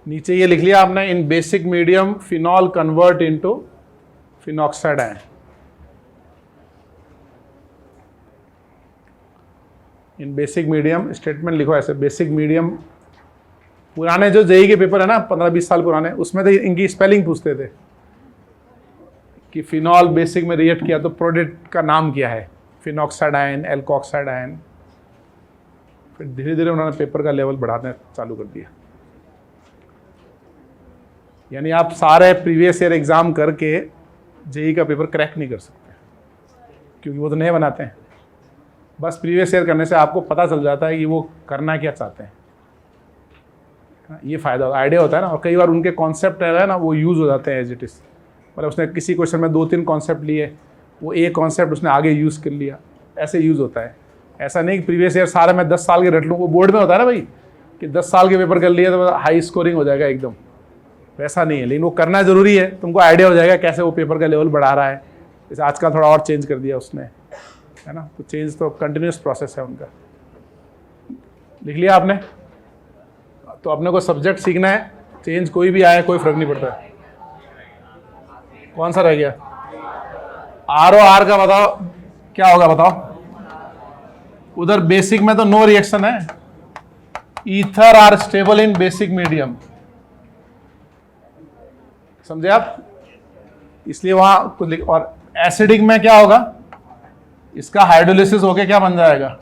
नीचे ये लिख लिया आपने, in basic medium phenol convert into phenoxide ion. In basic medium statement लिखो ऐसे, बेसिक मीडियम। पुराने जो जेई के पेपर है ना 15-20 साल पुराने, उसमें तो इनकी स्पेलिंग पूछते थे कि फिनॉल बेसिक में रिएक्ट किया तो प्रोडक्ट का नाम क्या है, फिनॉक्साइड आयन, एल्कोक्साइड आयन। फिर धीरे धीरे उन्होंने पेपर का लेवल बढ़ाना चालू कर दिया। यानी आप सारे प्रीवियस ईयर एग्जाम करके जेई का पेपर क्रैक नहीं कर सकते, क्योंकि वो तो नए बनाते हैं। बस प्रीवियस ईयर करने से आपको पता चल जाता है कि वो करना क्या चाहते हैं। ये फ़ायदा आइडिया होता है ना, और कई बार उनके कॉन्सेप्ट है ना वो यूज़ हो जाते हैं एज इट इज़। मतलब उसने किसी क्वेश्चन में 2-3 कॉन्सेप्ट लिए, वो एक कॉन्सेप्ट उसने आगे यूज़ कर लिया, ऐसे यूज़ होता है। ऐसा नहीं कि प्रीवियस ईयर सारे मैं 10 साल के रट लूँ। वो बोर्ड में होता है ना भाई कि 10 साल के पेपर कर लिए तो हाई स्कोरिंग हो जाएगा एकदम, वैसा नहीं है। लेकिन वो करना ज़रूरी है, तुमको आइडिया हो जाएगा कैसे वो पेपर का लेवल बढ़ा रहा है। जैसे आजकल थोड़ा और चेंज कर दिया उसने, है ना, तो चेंज तो कंटिन्यूस प्रोसेस है उनका। लिख लिया आपने? तो अपने को सब्जेक्ट सीखना है, चेंज कोई भी आए कोई फर्क नहीं पड़ता है। कौन सा रह गया? ROR का बताओ क्या होगा, बताओ। उधर बेसिक में तो नो रिएक्शन है, ether are stable in basic medium, समझे आप, इसलिए वहां कुछ लिख। और एसिडिक में क्या होगा, इसका हाइड्रोलिसिस होके क्या बन जाएगा?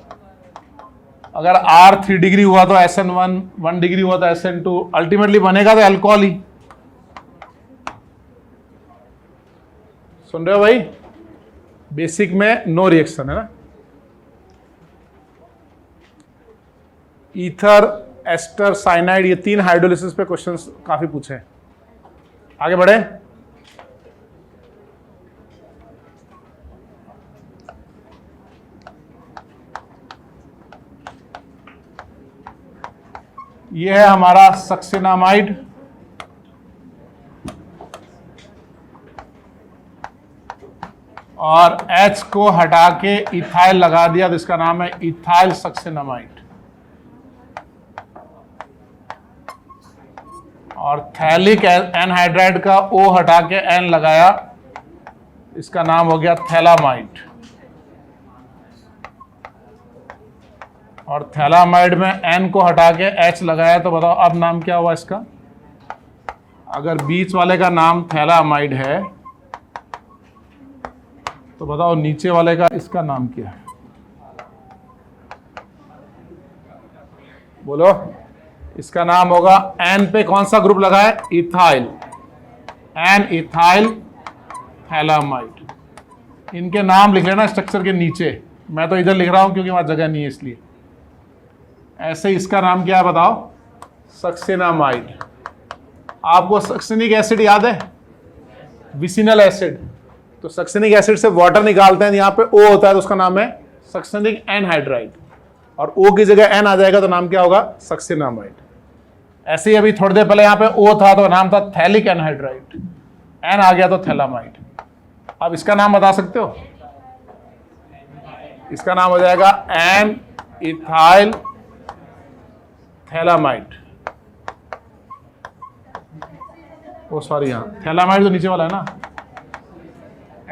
अगर R 3 डिग्री हुआ तो SN1, 1 डिग्री हुआ तो SN2, अल्टीमेटली बनेगा तो अल्कोहल ही। सुन रहे हो भाई? बेसिक में नो रिएक्शन है ना। ईथर, एस्टर, साइनाइड, ये 3 हाइड्रोलिसिस पे क्वेश्चंस काफी पूछे हैं। आगे बढ़े, ये है हमारा सक्सिनामाइड। और H को हटा के इथाइल लगा दिया तो इसका नाम है इथाइल सक्सिनामाइड। और थैलिक एनहाइड्राइड का O हटा के N लगाया, इसका नाम हो गया थैलामाइड। और थैलामाइड में N को हटा के H लगाया तो बताओ अब नाम क्या हुआ इसका? अगर बीच वाले का नाम थैलामाइड है तो बताओ नीचे वाले का इसका नाम क्या है? बोलो। इसका नाम होगा, N पे कौन सा ग्रुप लगा है? Ethyl, N ethyl phthalimide. इनके नाम लिख लेना स्ट्रक्चर के नीचे, मैं तो इधर लिख रहा हूं क्योंकि वहां जगह नहीं है इसलिए। ऐसे इसका नाम क्या है बताओ? सक्सिनामाइड। आपको सक्सिनिक एसिड याद है? Vicinal acid. तो सक्सिनिक एसिड से वाटर निकालते हैं, यहाँ पे O होता है तो उसका नाम है सक्सिनिक एनहाइड्राइड। और O की जगह N आ जाएगा तो नाम क्या होगा? सक्सिनामाइड। ऐसे ही अभी थोड़ी देर पहले यहाँ पे O था तो नाम था थैलिक एनहाइड्राइड, N आ गया तो थैलामाइड। अब इसका नाम बता सकते हो? इसका नाम हो जाएगा N ethyl phthalimide. Oh sorry, यहाँ थैलामाइड तो नीचे वाला है ना,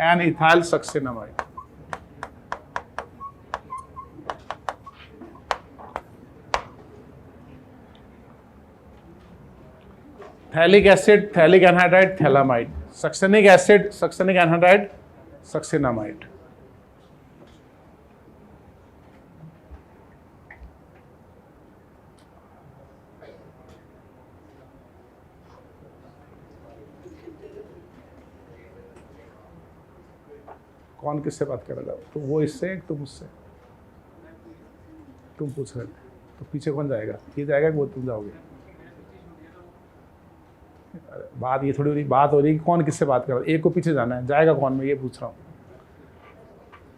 N ethyl succinimide. Phthalic acid, phthalic anhydride, phthalimide. Succinic acid, succinic anhydride, succinimide. कौन किससे बात कर रहा था? तो वो इससे, तुम उससे, तुम पूछ रहे थे। तो पीछे कौन जाएगा? ये जाएगा कि वो तुम जाओगे? बात ये थोड़ी हो रही, बात हो रही कि कौन किससे बात कर रहा है। एक को पीछे जाना है, जाएगा कौन? मैं ये पूछ रहा हूँ।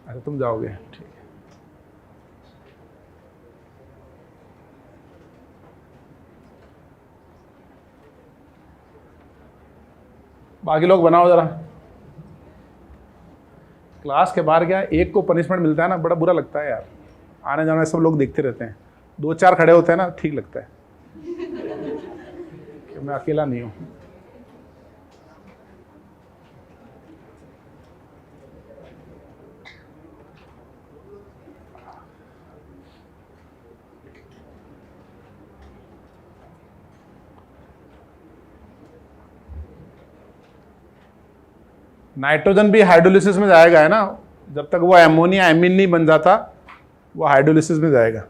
अच्छा तुम जाओगे, ठीक है। बाकी लोग बनाओ जरा। क्लास के बाहर क्या एक को पनिशमेंट मिलता है ना, बड़ा बुरा लगता है यार। आने जाने सब लोग देखते रहते हैं, 2-4 खड़े होते हैं ना, ठीक लगता है कि मैं अकेला नहीं हूँ। नाइट्रोजन भी हाइड्रोलिसिस में जाएगा, है ना। जब तक वो एमोनिया एमीन नहीं बन जाता, वो हाइड्रोलिसिस में जाएगा।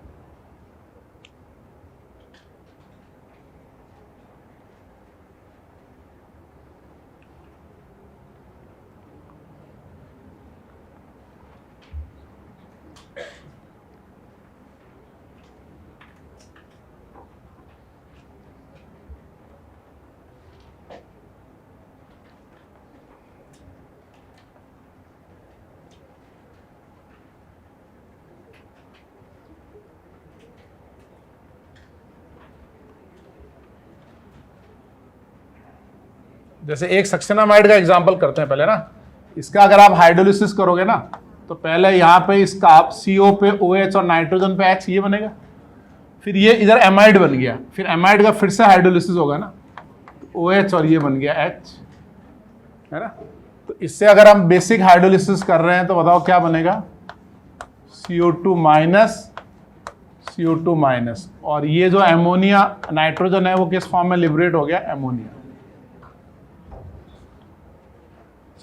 जैसे एक सक्सेनामाइड का एग्जांपल करते हैं पहले ना। इसका अगर आप हाइड्रोलिसिस करोगे ना, तो पहले यहाँ पे इसका आप CO पे OH और नाइट्रोजन पे H, ये बनेगा। फिर ये इधर एमाइड बन गया, फिर एमाइड का फिर से हाइड्रोलिसिस होगा ना, तो OH और ये बन गया H, है ना। तो इससे अगर हम बेसिक हाइड्रोलिसिस कर रहे हैं तो बताओ क्या बनेगा? CO2 माइनस CO2 माइनस, और ये जो एमोनिया नाइट्रोजन है वो किस फॉर्म में लिबरेट हो गया? एमोनिया।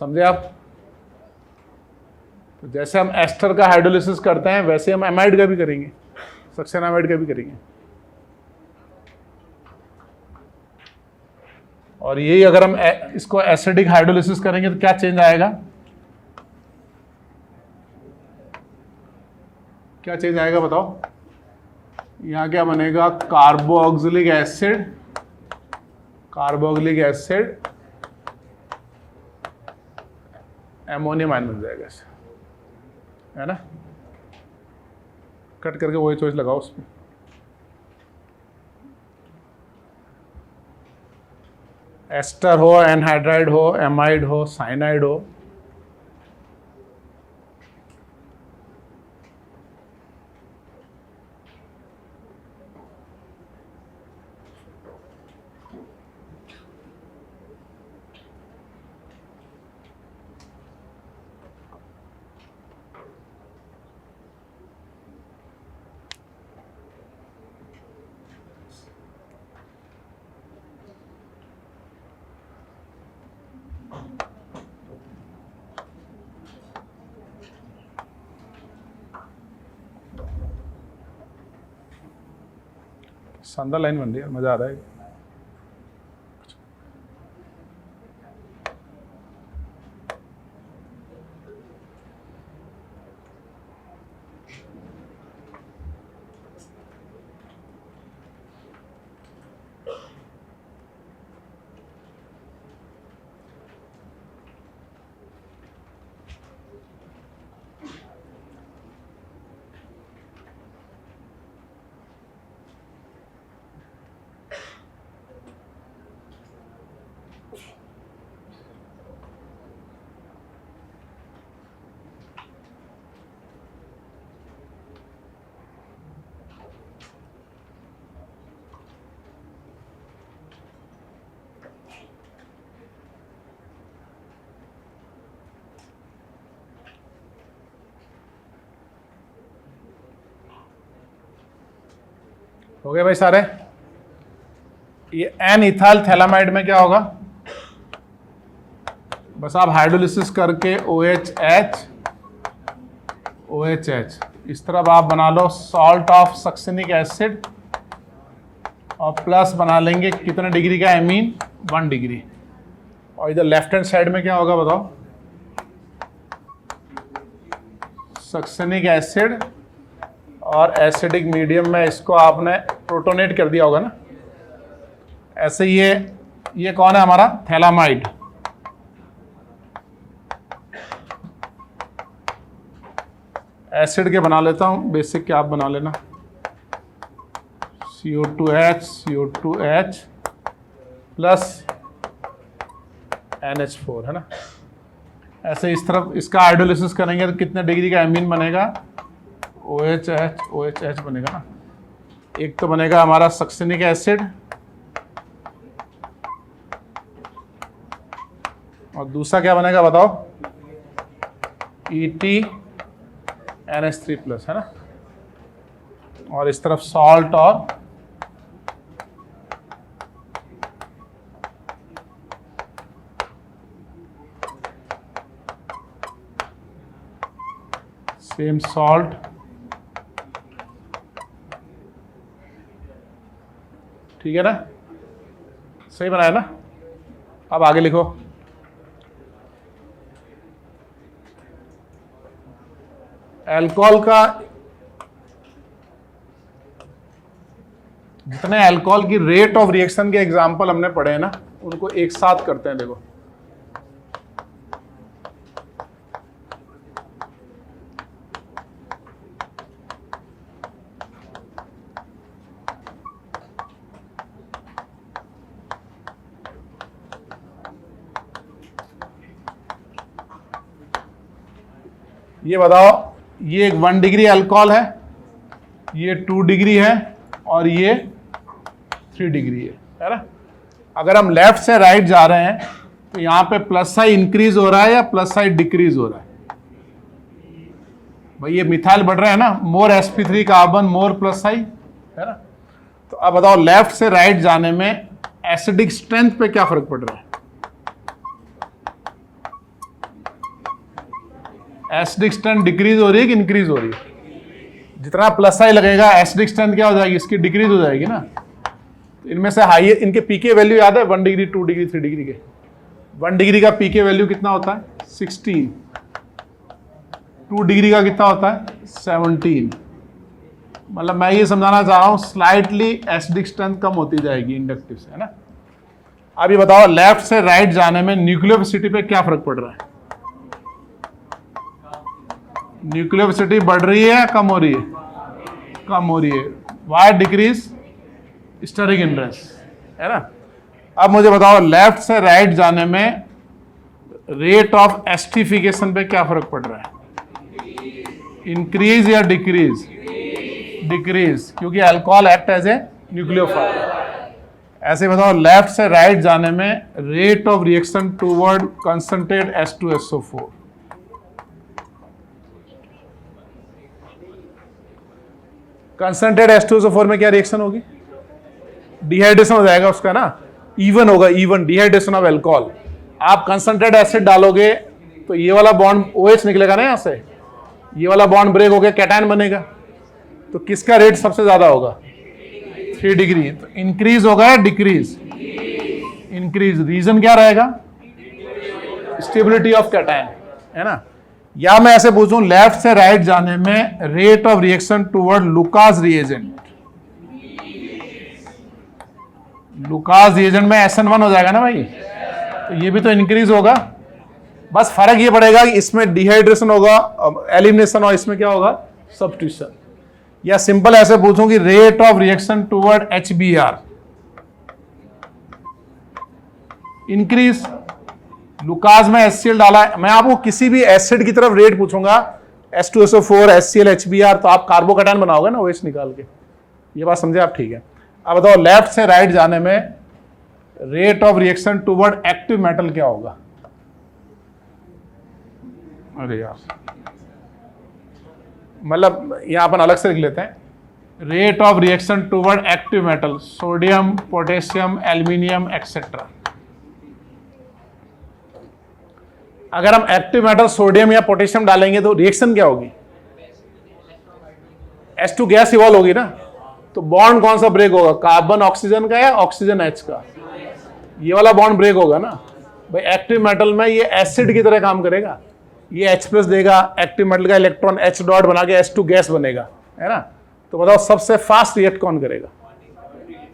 समझे आप? तो जैसे हम एस्टर का हाइड्रोलिसिस करते हैं वैसे हम एमाइड का भी करेंगे, सक्सेनामाइड का भी करेंगे। और यही अगर हम इसको एसिडिक हाइड्रोलिसिस करेंगे तो क्या चेंज आएगा? क्या चेंज आएगा बताओ? यहां क्या बनेगा? Carboxylic acid, carboxylic acid ammonium ion बन जाएगा ऐसे, है ना। कट करके वही चॉइस लगाओ उसमें। एस्टर हो, एनहाइड्राइड हो, एमाइड हो, साइनाइड हो, शानदार लाइन बन रही है, मजा आ रहा है। हो गए भाई सारे? ये एन इथाइल थैलामाइड में क्या होगा? बस आप हाइड्रोलिसिस करके OHH OHH इस तरफ आप बना लो सॉल्ट ऑफ सक्सेनिक एसिड, और प्लस बना लेंगे कितने डिग्री का एमीन? 1 डिग्री। और इधर लेफ्ट हैंड साइड में क्या होगा बताओ? सक्सेनिक एसिड और एसिडिक मीडियम में इसको आपने प्रोटोनेट कर दिया होगा ना। ऐसे ये कौन है हमारा, थैलामाइड। एसिड के बना लेता हूं, बेसिक के आप बना लेना। CO2H प्लस NH4 है ना। ऐसे इस तरफ इसका हाइड्रोलिसिस करेंगे तो कितने डिग्री का एमीन बनेगा, OH बनेगा ना। एक तो बनेगा हमारा सक्सिनिक एसिड और दूसरा क्या बनेगा बताओ, EtNH3 प्लस है ना। और इस तरफ सॉल्ट और सेम सॉल्ट, ठीक है ना, सही बनाया ना। अब आगे लिखो, अल्कोहल का, जितने अल्कोहल की रेट ऑफ रिएक्शन के एग्जांपल हमने पढ़े हैं ना, उनको एक साथ करते हैं। देखो ये बताओ, ये एक 1 डिग्री अल्कोहल है, ये 2 डिग्री है और ये 3 डिग्री है ना। अगर हम लेफ्ट से राइट जा रहे हैं तो यहां पे प्लस साइन इंक्रीज हो रहा है या प्लस साइन डिक्रीज हो रहा है? भाई ये मिथाइल बढ़ रहा है ना, मोर sp3 कार्बन मोर प्लस साइन है ना। तो अब बताओ लेफ्ट से राइट जाने में एसिडिक स्ट्रेंथ पे क्या फर्क पड़ रहा है? एसिडिक स्ट्रेंथ डिक्रीज हो रही है कि इंक्रीज हो रही है? जितना प्लस साइन लगेगा एसिडिक स्ट्रेंथ क्या हो जाएगी, इसकी डिक्रीज हो जाएगी ना। तो इनमें से हाई, इनके पीके वैल्यू याद है, 1 डिग्री 2 डिग्री 3 डिग्री के। 1 डिग्री का पीके वैल्यू कितना होता है, 16। 2 डिग्री का कितना होता है, 17। मतलब मैं ये समझाना चाह रहा हूं स्लाइटली एसिडिक स्ट्रेंथ कम होती जाएगी इंडक्टिव से, है ना। अब ये बताओ लेफ्ट से राइट जाने में न्यूक्लियोफिलिटी पे क्या फर्क पड़ रहा है? न्यूक्लियोफिलिटी बढ़ रही है, कम हो रही है? कम हो रही है। वाई डिक्रीज, स्टेरिक हिंड्रेंस, है ना। अब मुझे बताओ लेफ्ट से राइट जाने में रेट ऑफ एस्टिफिकेशन पे क्या फर्क पड़ रहा है? इंक्रीज या डिक्रीज? डिक्रीज, क्योंकि alcohol act as a nucleophile. ऐसे बताओ लेफ्ट से राइट जाने में rate of reaction toward concentrate H2SO4। Concentrate H2SO4 में क्या रिएक्शन होगी? डिहाइड्रेशन हो जाएगा उसका ना, इवन होगा, इवन डिहाइड्रेशन ऑफ अल्कोहल। आप कंसंट्रेट एसिड डालोगे तो ये वाला बॉन्ड OH निकलेगा ना, यहां से ये वाला बॉन्ड ब्रेक होकर कैटायन बनेगा। तो किसका रेट सबसे ज्यादा होगा? 3 डिग्री। तो इंक्रीज होगा या डिक्रीज? इंक्रीज। रीजन क्या रहेगा? स्टेबिलिटी ऑफ कैटायन, है ना। या मैं ऐसे पूछूं लेफ्ट से राइट जाने में rate of reaction toward Lucas reagent. Lucas reagent में SN1 हो जाएगा ना भाई, तो ये भी तो इंक्रीज होगा। बस फर्क ये पड़ेगा कि इसमें डिहाइड्रेशन होगा, एलिमिनेशन, और इसमें क्या होगा, सब्स्टिट्यूशन। या सिंपल ऐसे पूछूं कि rate of reaction toward HBr increase. Lucas में HCl डाला है, मैं आपको किसी भी एसिड की तरफ रेट पूछूंगा H2SO4 HCl HBr, तो आप कार्बोकैटायन बनाओगे ना OH निकाल के। ये बात समझे आप? ठीक है। अब बताओ लेफ्ट से राइट जाने में rate of reaction toward active metal क्या होगा? अरे यार, मतलब यहां अपन अलग से लिख लेते हैं। Rate of reaction toward active metal, sodium, potassium, aluminium etcetera. अगर हम एक्टिव मेटल सोडियम या पोटेशियम डालेंगे तो रिएक्शन क्या होगी? H2 गैस इवॉल्व होगी ना। तो बॉन्ड कौन सा ब्रेक होगा, कार्बन ऑक्सीजन का या ऑक्सीजन H का? ये वाला बॉन्ड ब्रेक होगा ना भाई। एक्टिव मेटल में ये एसिड की तरह काम करेगा, ये H+ देगा, एक्टिव मेटल का इलेक्ट्रॉन H डॉट बना के H2 गैस बनेगा, है ना। तो बताओ सबसे फास्ट रिएक्ट कौन करेगा?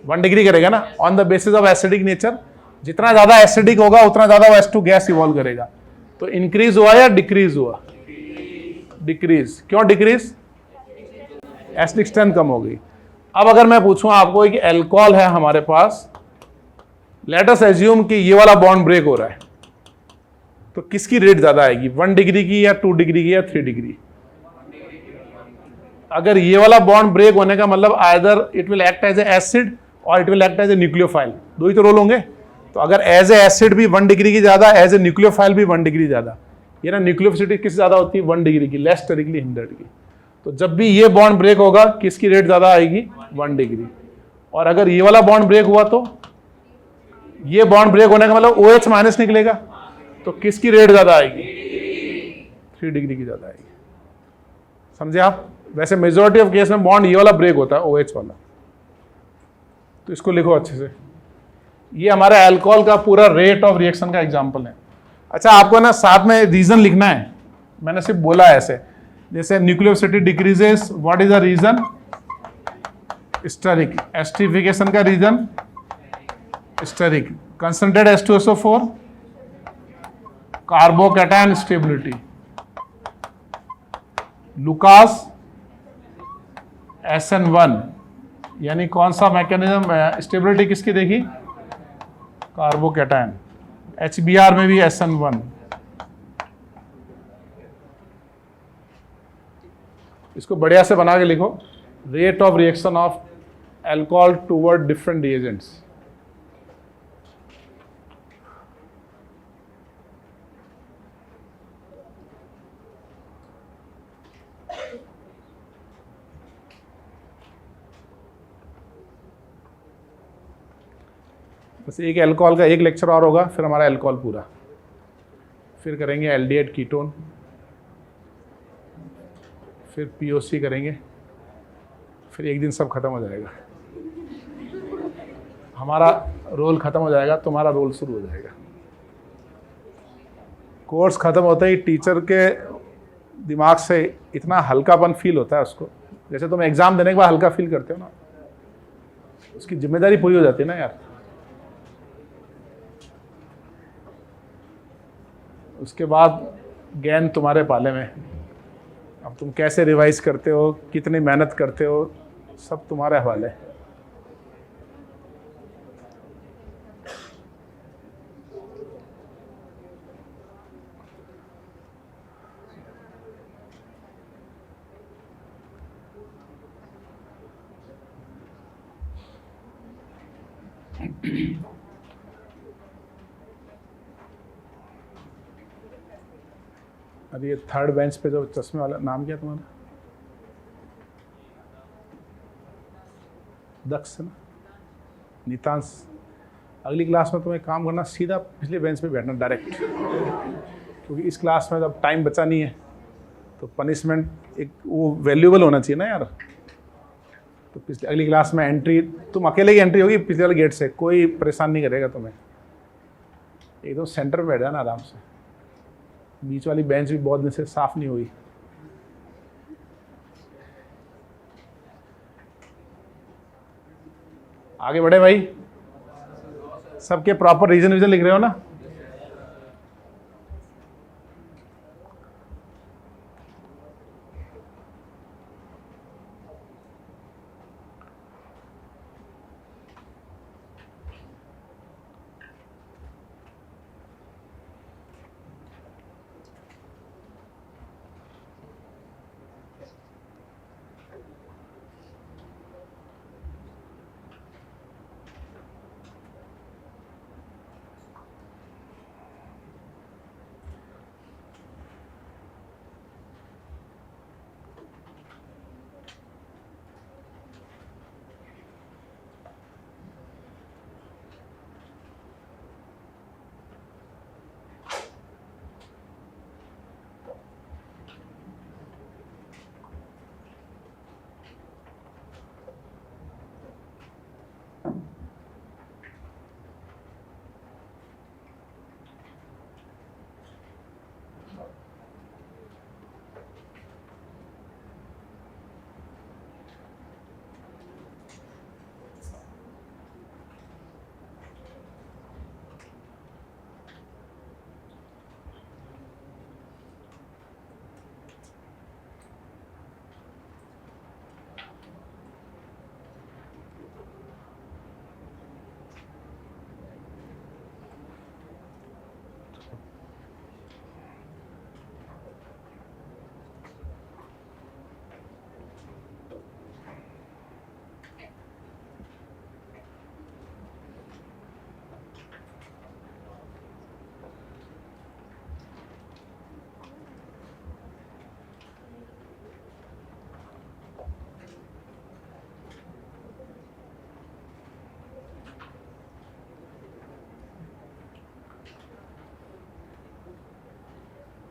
1 डिग्री करेगा ना, on the basis of acidic nature. जितना ज्यादा एसिडिक होगा उतना ज्यादा वो H2 गैस इवॉल्व करेगा। तो इंक्रीज हुआ या डिक्रीज हुआ? डिक्रीज। क्यों डिक्रीज? एसिडिक स्ट्रेंथ कम हो गई। अब अगर मैं पूछूं आपको कि अल्कोहल है हमारे पास, लेट अस एज्यूम कि ये वाला बॉन्ड ब्रेक हो रहा है, तो किसकी रेट ज्यादा आएगी? 1 डिग्री की या 2 डिग्री की या 3 डिग्री? अगर ये वाला बॉन्ड ब्रेक होने का मतलब either it will act as a acid or it will act as a nucleophile, दो ही तो रोल होंगे। तो अगर एज ए एसिड भी 1 डिग्री की ज्यादा, एज ए न्यूक्लियोफाइल भी 1 डिग्री ज्यादा। ये ना न्यूक्लियोसिटी किस ज्यादा होती है? 1 डिग्री की, लेस स्टेरिकली हिंडर्ड की। तो जब भी ये बॉन्ड ब्रेक होगा किसकी रेट ज्यादा आएगी? 1 डिग्री। और अगर ये वाला बॉन्ड ब्रेक हुआ तो ये बॉन्ड ब्रेक होने का मतलब OH माइनस निकलेगा, तो किसकी रेट ज्यादा आएगी? 3 डिग्री की ज्यादा आएगी। समझे आप? वैसे मेजॉरिटी ऑफ केस में बॉन्ड ये वाला ब्रेक होता है, OH वाला। तो इसको लिखो अच्छे से। ये हमारा अल्कोहल का पूरा रेट ऑफ रिएक्शन का एग्जांपल है। अच्छा, आपको ना साथ में रीजन लिखना है, मैंने सिर्फ बोला है ऐसे। जैसे nucleophilicity decreases, what is the reason? Steric. Esterification का reason steric. Concentrate H2SO4 carbocation stability. Lucas SN1, यानी कौन सा मैकेनिज्म? स्टेबिलिटी किसकी देखी? कार्बोकैटायन। HBr में भी SN1। इसको बढ़िया से बना के लिखो, rate of reaction of alcohol toward different reagents. बस एक अल्कोहल का एक लेक्चर और होगा, फिर हमारा अल्कोहल पूरा। फिर करेंगे एल्डिहाइड कीटोन, फिर POC करेंगे, फिर एक दिन सब खत्म हो जाएगा। हमारा रोल खत्म हो जाएगा, तुम्हारा रोल शुरू हो जाएगा। कोर्स खत्म होते ही टीचर के दिमाग से इतना हल्कापन फील होता है उसको, जैसे तुम एग्जाम देने के बाद हल्का फील करते हो ना, उसकी जिम्मेदारी पूरी हो जाती है ना यार। उसके बाद गेंद तुम्हारे पाले में। अब तुम कैसे रिवाइज करते हो, कितनी मेहनत करते हो, सब तुम्हारे हवाले। अरे ये थर्ड बेंच पे जो चश्मे वाला, नाम क्या तुम्हारा? दक्ष ना, नितांश। अगली क्लास में तुम्हें काम करना, सीधा पिछले बेंच पे बैठना डायरेक्ट, क्योंकि इस क्लास में जब टाइम बचा नहीं है तो पनिशमेंट एक वो वैल्यूएबल होना चाहिए ना यार। तो पिछले अगली क्लास में एंट्री तुम अकेले की एंट्री होगी पिछले वाले गेट से, कोई परेशान नहीं करेगा तुम्हें। एकदम सेंटर में बैठ जाना आराम से। बीच वाली बेंच भी बहुत दिन से साफ नहीं हुई। आगे बढ़े भाई, सबके प्रॉपर रीजन लिख रहे हो ना?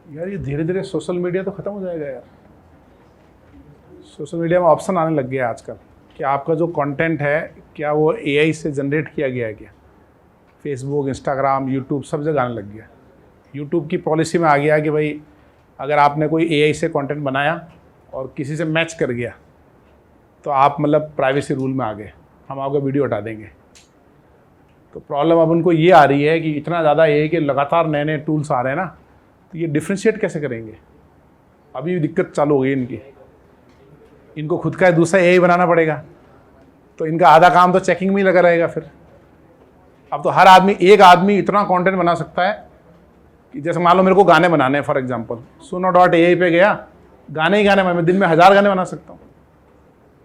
यार ये धीरे धीरे सोशल मीडिया तो ख़त्म हो जाएगा यार। सोशल मीडिया में ऑप्शन आने लग गया आजकल कि आपका जो कंटेंट है क्या वो एआई से जनरेट किया गया है क्या। फेसबुक, इंस्टाग्राम, यूट्यूब सब जगह आने लग गया। यूट्यूब की पॉलिसी में आ गया कि भाई अगर आपने कोई एआई से कंटेंट बनाया और किसी से मैच कर गया तो आप मतलब प्राइवेसी रूल में आ गए, हम आपका वीडियो हटा देंगे। तो प्रॉब्लम अब उनको ये आ रही है कि इतना ज़्यादा एआई के लगातार नए नए टूल्स आ रहे हैं ना, तो ये डिफ्रेंशिएट कैसे करेंगे। अभी दिक्कत चालू हो गई इनकी, इनको खुद का दूसरा एआई बनाना पड़ेगा, तो इनका आधा काम तो चेकिंग में ही लगा रहेगा फिर। अब तो हर आदमी, एक आदमी इतना कंटेंट बना सकता है कि जैसे मान लो मेरे को गाने बनाने हैं फॉर एग्जांपल, suno.ai पे गया, गाने ही गाने, मैं दिन में 1000 गाने बना सकता हूँ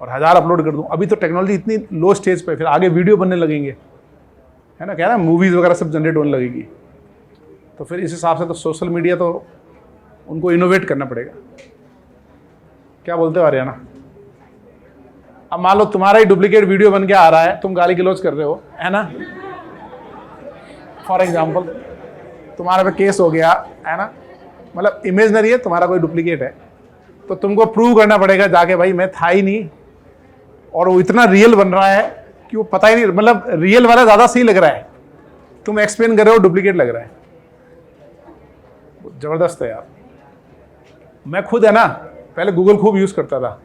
और 1000 अपलोड कर दूँ। अभी तो टेक्नोलॉजी इतनी लो स्टेज पे, फिर आगे वीडियो बनने लगेंगे, है ना, क्या ना, मूवीज़ वगैरह सब जनरेट होने लगेगी। तो फिर इस हिसाब से तो सोशल मीडिया तो उनको इनोवेट करना पड़ेगा। क्या बोलते हो हरियाणा? अब मान लो तुम्हारा ही डुप्लीकेट वीडियो बन के आ रहा है, तुम गाली गलौज कर रहे हो, है ना, फॉर एग्जाम्पल तुम्हारे पे केस हो गया, है ना, मतलब इमेजनरी है, तुम्हारा कोई डुप्लीकेट है, तो तुमको प्रूव करना पड़ेगा जाके भाई मैं था ही नहीं, और वो इतना रियल बन रहा है कि वो पता ही नहीं, मतलब रियल वाला ज़्यादा सही लग रहा है, तुम एक्सप्लेन कर रहे हो डुप्लीकेट लग रहा है। ज़बरदस्त है यार। मैं खुद है ना पहले गूगल खूब यूज़ करता था,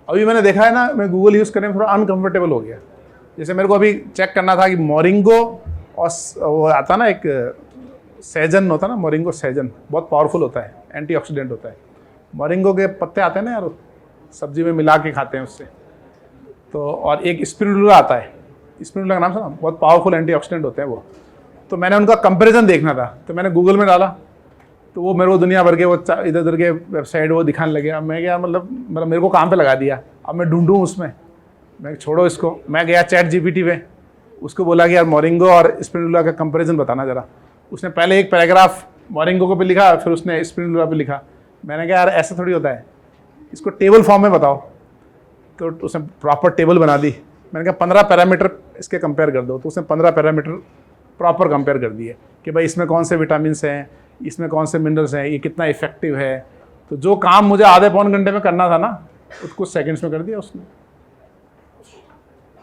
अभी मैंने देखा है ना मैं गूगल यूज़ करने में थोड़ा अनकंफर्टेबल हो गया। जैसे मेरे को अभी चेक करना था कि मोरिंगो और वो आता ना एक सहजन होता है ना, मोरिंगो सहजन बहुत पावरफुल होता है, एंटीऑक्सीडेंट होता है। मोरिंगो के पत्ते आते हैं ना यार, सब्जी में मिला के खाते हैं उससे। तो और एक स्पिरुलिना आता है, स्पिरुलिना का नाम सुना, बहुत पावरफुल एंटीऑक्सीडेंट होते हैं वो। तो मैंने उनका कंपैरिजन देखना था, तो मैंने गूगल में डाला, तो वो मेरे को दुनिया भर के वो इधर उधर के वेबसाइट वो दिखाने लगे। अब मैं क्या मतलब मेरे को काम पे लगा दिया, अब मैं ढूंढूं उसमें, मैं छोड़ो इसको। मैं गया ChatGPT पे, उसको बोला कि यार मोरिंगो और स्पिरुलिना का कंपैरिजन बताना ज़रा। उसने पहले एक पैराग्राफ मोरिंगो को पे लिखा, फिर उसने स्पिरुलिना पे लिखा। मैंने कहा यार ऐसा थोड़ी होता है, इसको टेबल फॉर्म में बताओ। तो उसने प्रॉपर टेबल बना दी। मैंने कहा 15 पैरामीटर इसके कंपेयर कर दो, तो उसने 15 पैरामीटर प्रॉपर कंपेयर कर दिए कि भाई इसमें कौन से विटामिन हैं, इसमें कौन से मिनरल्स हैं, ये कितना इफेक्टिव है। तो जो काम मुझे आधे पौन घंटे में करना था ना, उसको कुछ सेकंड्स में कर दिया उसने।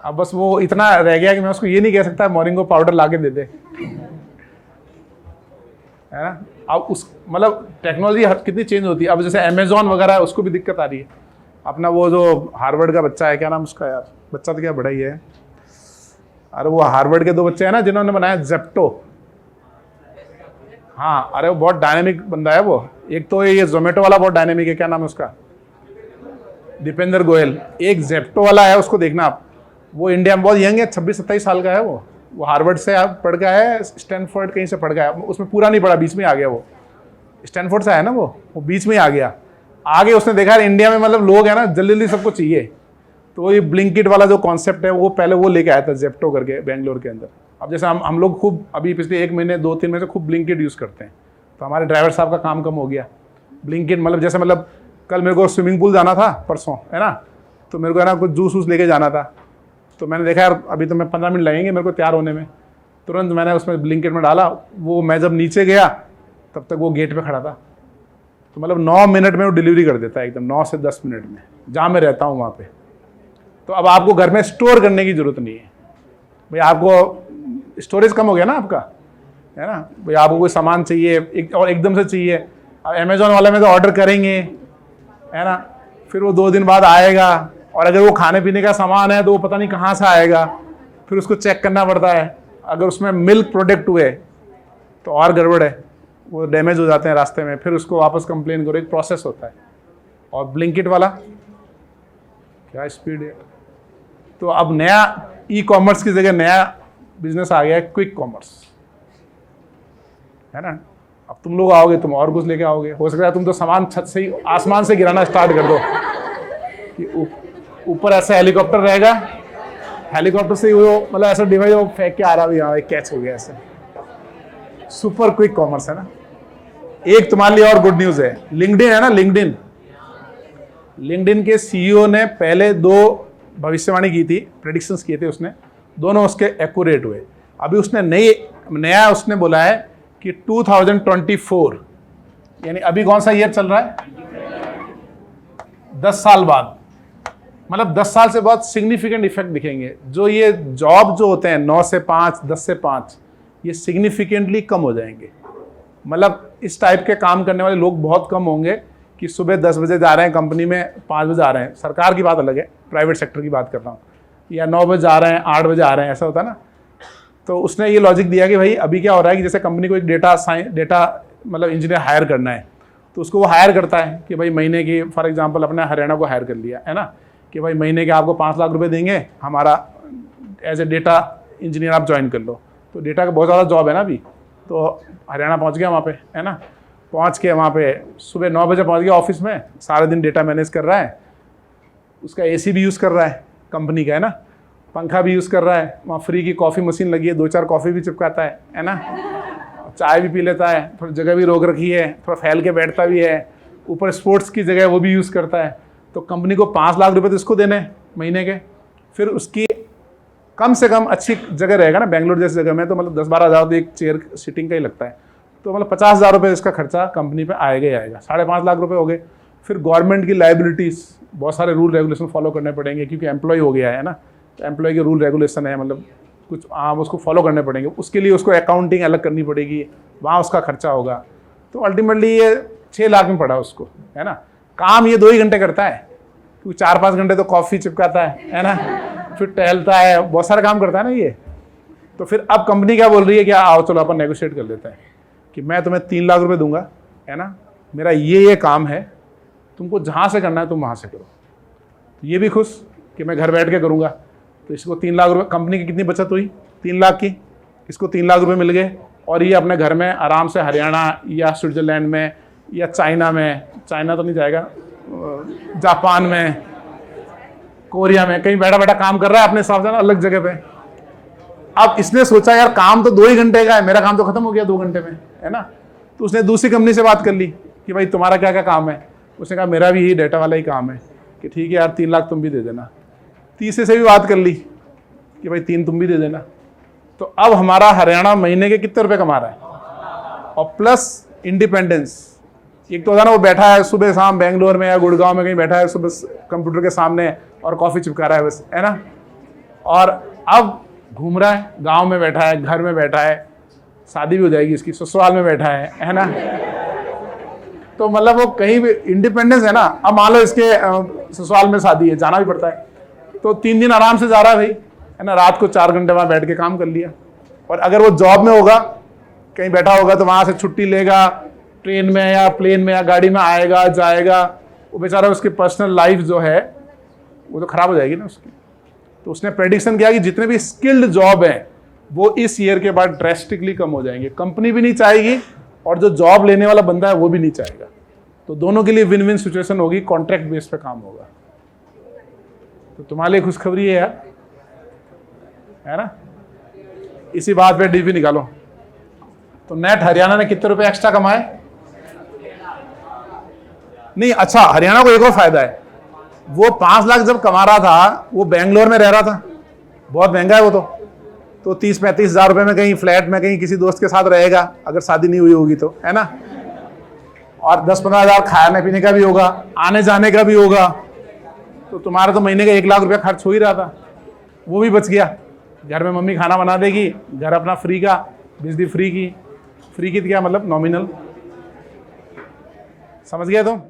अब बस वो इतना रह गया कि मैं उसको ये नहीं कह सकता मोरिंगो पाउडर ला के दे दे, है ना। अब उस मतलब टेक्नोलॉजी कितनी चेंज होती है। अब जैसे अमेजोन वगैरह है, उसको भी दिक्कत आ रही है। अपना वो जो हार्वर्ड का बच्चा है, क्या नाम उसका यार, बच्चा तो क्या बड़ा ही है, अरे वो हार्वर्ड के 2 बच्चे हैं ना जिन्होंने बनाया जेप्टो। हाँ, अरे वो बहुत डायनेमिक बंदा है वो। एक तो ये जोमेटो वाला बहुत डायनेमिक है, क्या नाम है उसका, दीपेंद्र गोयल। एक जेप्टो वाला है, उसको देखना आप, वो इंडिया में बहुत यंग है, 26-27 साल का है वो हार्वर्ड से आप पढ़ गया है, स्टैनफोर्ड कहीं से पढ़ गया है, उसमें पूरा नहीं पढ़ा, बीच में आ गया। वो स्टैनफोर्ड से आया ना, वो बीच में आ गया। आगे उसने देखा इंडिया में मतलब लोग है ना जल्दी जल्दी सबको चाहिए, तो ये ब्लिंकिट वाला जो कॉन्सेप्ट है वो पहले वो लेके आया था जेप्टो करके बेंगलोर के अंदर। अब जैसे हम लोग खूब अभी पिछले 1 महीने 2-3 महीने से खूब ब्लिंकिट यूज़ करते हैं, तो हमारे ड्राइवर साहब का काम कम हो गया। ब्लिंकिट मतलब जैसे मतलब कल मेरे को स्विमिंग पूल जाना था परसों, है ना, तो मेरे को है ना कुछ जूस वूस लेके जाना था, तो मैंने देखा यार अभी तो मैं 15 मिनट लगेंगे मेरे को तैयार होने में। तुरंत मैंने उसमें ब्लिंकिट में डाला, वो मैं जब नीचे गया तब तक वो गेट पे खड़ा था। तो मतलब 9 मिनट में वो डिलीवरी कर देता है एकदम, 9 से 10 मिनट में, जहाँ मैं रहता हूँ वहाँ पे। तो अब आपको घर में स्टोर करने की ज़रूरत नहीं है भाई, आपको स्टोरेज कम हो गया ना आपका, है ना भाई। आपको कोई सामान चाहिए और एकदम से चाहिए, अब अमेजोन वाले में तो ऑर्डर करेंगे, है ना, फिर वो 2 दिन बाद आएगा, और अगर वो खाने पीने का सामान है तो वो पता नहीं कहाँ से आएगा, फिर उसको चेक करना पड़ता है। अगर उसमें मिल्क प्रोडक्ट हुए तो और गड़बड़ है, वो डैमेज हो जाते हैं रास्ते में, फिर उसको वापस कंप्लेन करो, एक प्रोसेस होता है। और ब्लिंकिट वाला क्या स्पीड है। तो अब नया ई-कॉमर्स की जगह नया बिजनेस आ गया है, क्विक कॉमर्स, है ना। अब तुम लोग आओगे, तुम और कुछ लेके आओगे, हो सकता है तुम तो सामान छत से ही आसमान से गिराना स्टार्ट कर दो कि ऊपर ऐसा हेलीकॉप्टर रहेगा, हेलीकॉप्टर से वो मतलब ऐसा डिवाइस वो फेंक के आ रहा, यहाँ एक कैच हो गया ऐसे। सुपर क्विक कॉमर्स है ना। एक तुम्हारे लिए और गुड न्यूज़ है, लिंक्डइन है ना, लिंक्डइन के सीईओ ने पहले 2 भविष्यवाणी की थी, प्रेडिक्शंस किए थे उसने, दोनों उसके एक्यूरेट हुए। अभी उसने नया उसने बोला है कि 2024 यानी अभी कौन सा ईयर चल रहा है? 10 साल बाद, मतलब 10 साल से बहुत सिग्निफिकेंट इफेक्ट दिखेंगे। जो ये जॉब जो होते हैं 9 से 5, 10 से 5, ये सिग्निफिकेंटली कम हो जाएंगे। मतलब इस टाइप के काम करने वाले लोग बहुत कम होंगे कि सुबह 10 बजे जा रहे हैं कंपनी में, 5 बजे आ रहे हैं। सरकार की बात अलग है, प्राइवेट सेक्टर की बात कर रहा हूँ। या 9 बजे आ रहे हैं, 8 बजे आ रहे हैं, ऐसा होता है ना। तो उसने ये लॉजिक दिया कि भाई अभी क्या हो रहा है कि जैसे कंपनी को एक डेटा मतलब इंजीनियर हायर करना है, तो उसको वो हायर करता है कि भाई महीने की, फॉर एग्जांपल अपने हरियाणा को हायर कर लिया है ना, कि भाई महीने के आपको 5 लाख रुपए देंगे, हमारा एज ए डेटा इंजीनियर आप ज्वाइन कर लो। तो डेटा का बहुत ज़्यादा जॉब है ना अभी। तो हरियाणा पहुँच गया वहाँ पे, है ना। पहुँच के वहाँ पे सुबह 9 बजे पहुँच गया ऑफिस में, सारे दिन डेटा मैनेज कर रहा है। उसका AC भी यूज़ कर रहा है कंपनी का, है ना, पंखा भी यूज़ कर रहा है, वहाँ फ्री की कॉफ़ी मशीन लगी है, 2-4 कॉफ़ी भी चिपकाता है ना, चाय भी पी लेता है, थोड़ी जगह भी रोक रखी है, थोड़ा फैल के बैठता भी है, ऊपर स्पोर्ट्स की जगह वो भी यूज़ करता है। तो कंपनी को 5 लाख रुपए तो इसको देने हैं महीने के। फिर उसकी कम से कम अच्छी जगह रहेगा ना, बेंगलोर जैसी जगह में तो मतलब 10-12 हज़ार तो एक चेयर सिटिंग का ही लगता है। तो मतलब 50,000 रुपये इसका खर्चा कंपनी पे आएगा ही आएगा। 5.5 लाख रुपए हो गए। फिर गवर्नमेंट की लाइबिलिटीज़, बहुत सारे रूल रेगुलेशन फॉलो करने पड़ेंगे, क्योंकि एम्प्लॉय हो गया है ना, तो एम्प्लॉय के रूल रेगुलेशन है, मतलब कुछ आप उसको फॉलो करने पड़ेंगे। उसके लिए उसको अकाउंटिंग अलग करनी पड़ेगी, वहाँ उसका खर्चा होगा। तो अल्टीमेटली ये 6 लाख में पड़ा उसको, है ना। काम ये 2 ही घंटे करता है, क्योंकि 4-5 घंटे तो कॉफ़ी चिपकाता है ना, फिर टहलता है, बहुत सारा काम करता है ना ये। तो फिर अब कंपनी क्या बोल रही है कि आओ चलो अपन नेगोशिएट कर लेते हैं कि मैं तुम्हें 3 लाख रुपए दूंगा, है ना, मेरा ये काम है, तुमको जहाँ से करना है तुम वहाँ से करो। तो ये भी खुश कि मैं घर बैठ के करूँगा। तो इसको 3 लाख रुपए, कंपनी की कितनी बचत हुई? 3 लाख की। इसको 3 लाख रुपए मिल गए और ये अपने घर में आराम से हरियाणा या स्विट्ज़रलैंड में या चाइना में, चाइना तो नहीं जाएगा, जापान में, कोरिया में, कहीं बैठा बैठा काम कर रहा है अपने हिसाब से ना, अलग जगह पे। अब इसने सोचा यार काम तो 2 ही घंटे का है, मेरा काम तो खत्म हो गया 2 घंटे में, है ना। तो उसने दूसरी कंपनी से बात कर ली कि भाई तुम्हारा क्या क्या काम है। उसने कहा मेरा भी यही डेटा वाला ही काम है। कि ठीक है यार 3 लाख तुम भी दे देना। तीसरे से भी बात कर ली कि भाई 3 तुम भी दे देना। तो अब हमारा हरियाणा महीने के कितने रुपए कमा रहा है, और प्लस इंडिपेंडेंस। एक तो होता ना वो बैठा है सुबह शाम बेंगलोर में या गुड़गांव में कहीं बैठा है सुबह कंप्यूटर के सामने और कॉफ़ी चिपका रहा है बस, है ना। और अब घूम रहा है, गांव में बैठा है, घर में बैठा है, शादी भी हो जाएगी इसकी, ससुराल में बैठा है ना। तो मतलब वो कहीं भी इंडिपेंडेंस है ना। अब मान लो इसके ससुराल में शादी है, जाना भी पड़ता है, तो 3 दिन आराम से जा रहा है भाई, है ना। रात को 4 घंटे वहाँ बैठ के काम कर लिया। और अगर वो जॉब में होगा, कहीं बैठा होगा, तो वहाँ से छुट्टी लेगा, ट्रेन में या प्लेन में या गाड़ी में आएगा जाएगा, वो बेचारा उसकी पर्सनल लाइफ जो है वो तो खराब हो जाएगी ना उसकी। तो उसने प्रेडिक्शन किया कि जितने भी स्किल्ड जॉब हैं वो इस ईयर के बाद ड्रेस्टिकली कम हो जाएंगे। कंपनी भी नहीं चाहेगी और जो जॉब लेने वाला बंदा है वो भी नहीं चाहेगा। तो दोनों के लिए विन विन सिचुएशन होगी, कॉन्ट्रैक्ट बेस पे काम होगा। तो तुम्हारे लिए खुशखबरी है यार, है ना। इसी बात पे डीपी निकालो। तो नेट हरियाणा ने कितने रुपए एक्स्ट्रा कमाए? नहीं, अच्छा हरियाणा को एक और फायदा है, वो 5 लाख जब कमा रहा था वो बेंगलोर में रह रहा था, बहुत महंगा है वो तो 30-35 हज़ार रुपए में कहीं फ्लैट में कहीं किसी दोस्त के साथ रहेगा, अगर शादी नहीं हुई होगी तो, है ना। और 10-15 हज़ार खाने पीने का भी होगा, आने जाने का भी होगा। तो तुम्हारा तो महीने का 1 लाख रुपया खर्च हो ही रहा था, वो भी बच गया। घर में मम्मी खाना बना देगी, घर अपना फ्री का, बिजली फ्री की क्या मतलब नॉमिनल, समझ गए तुम।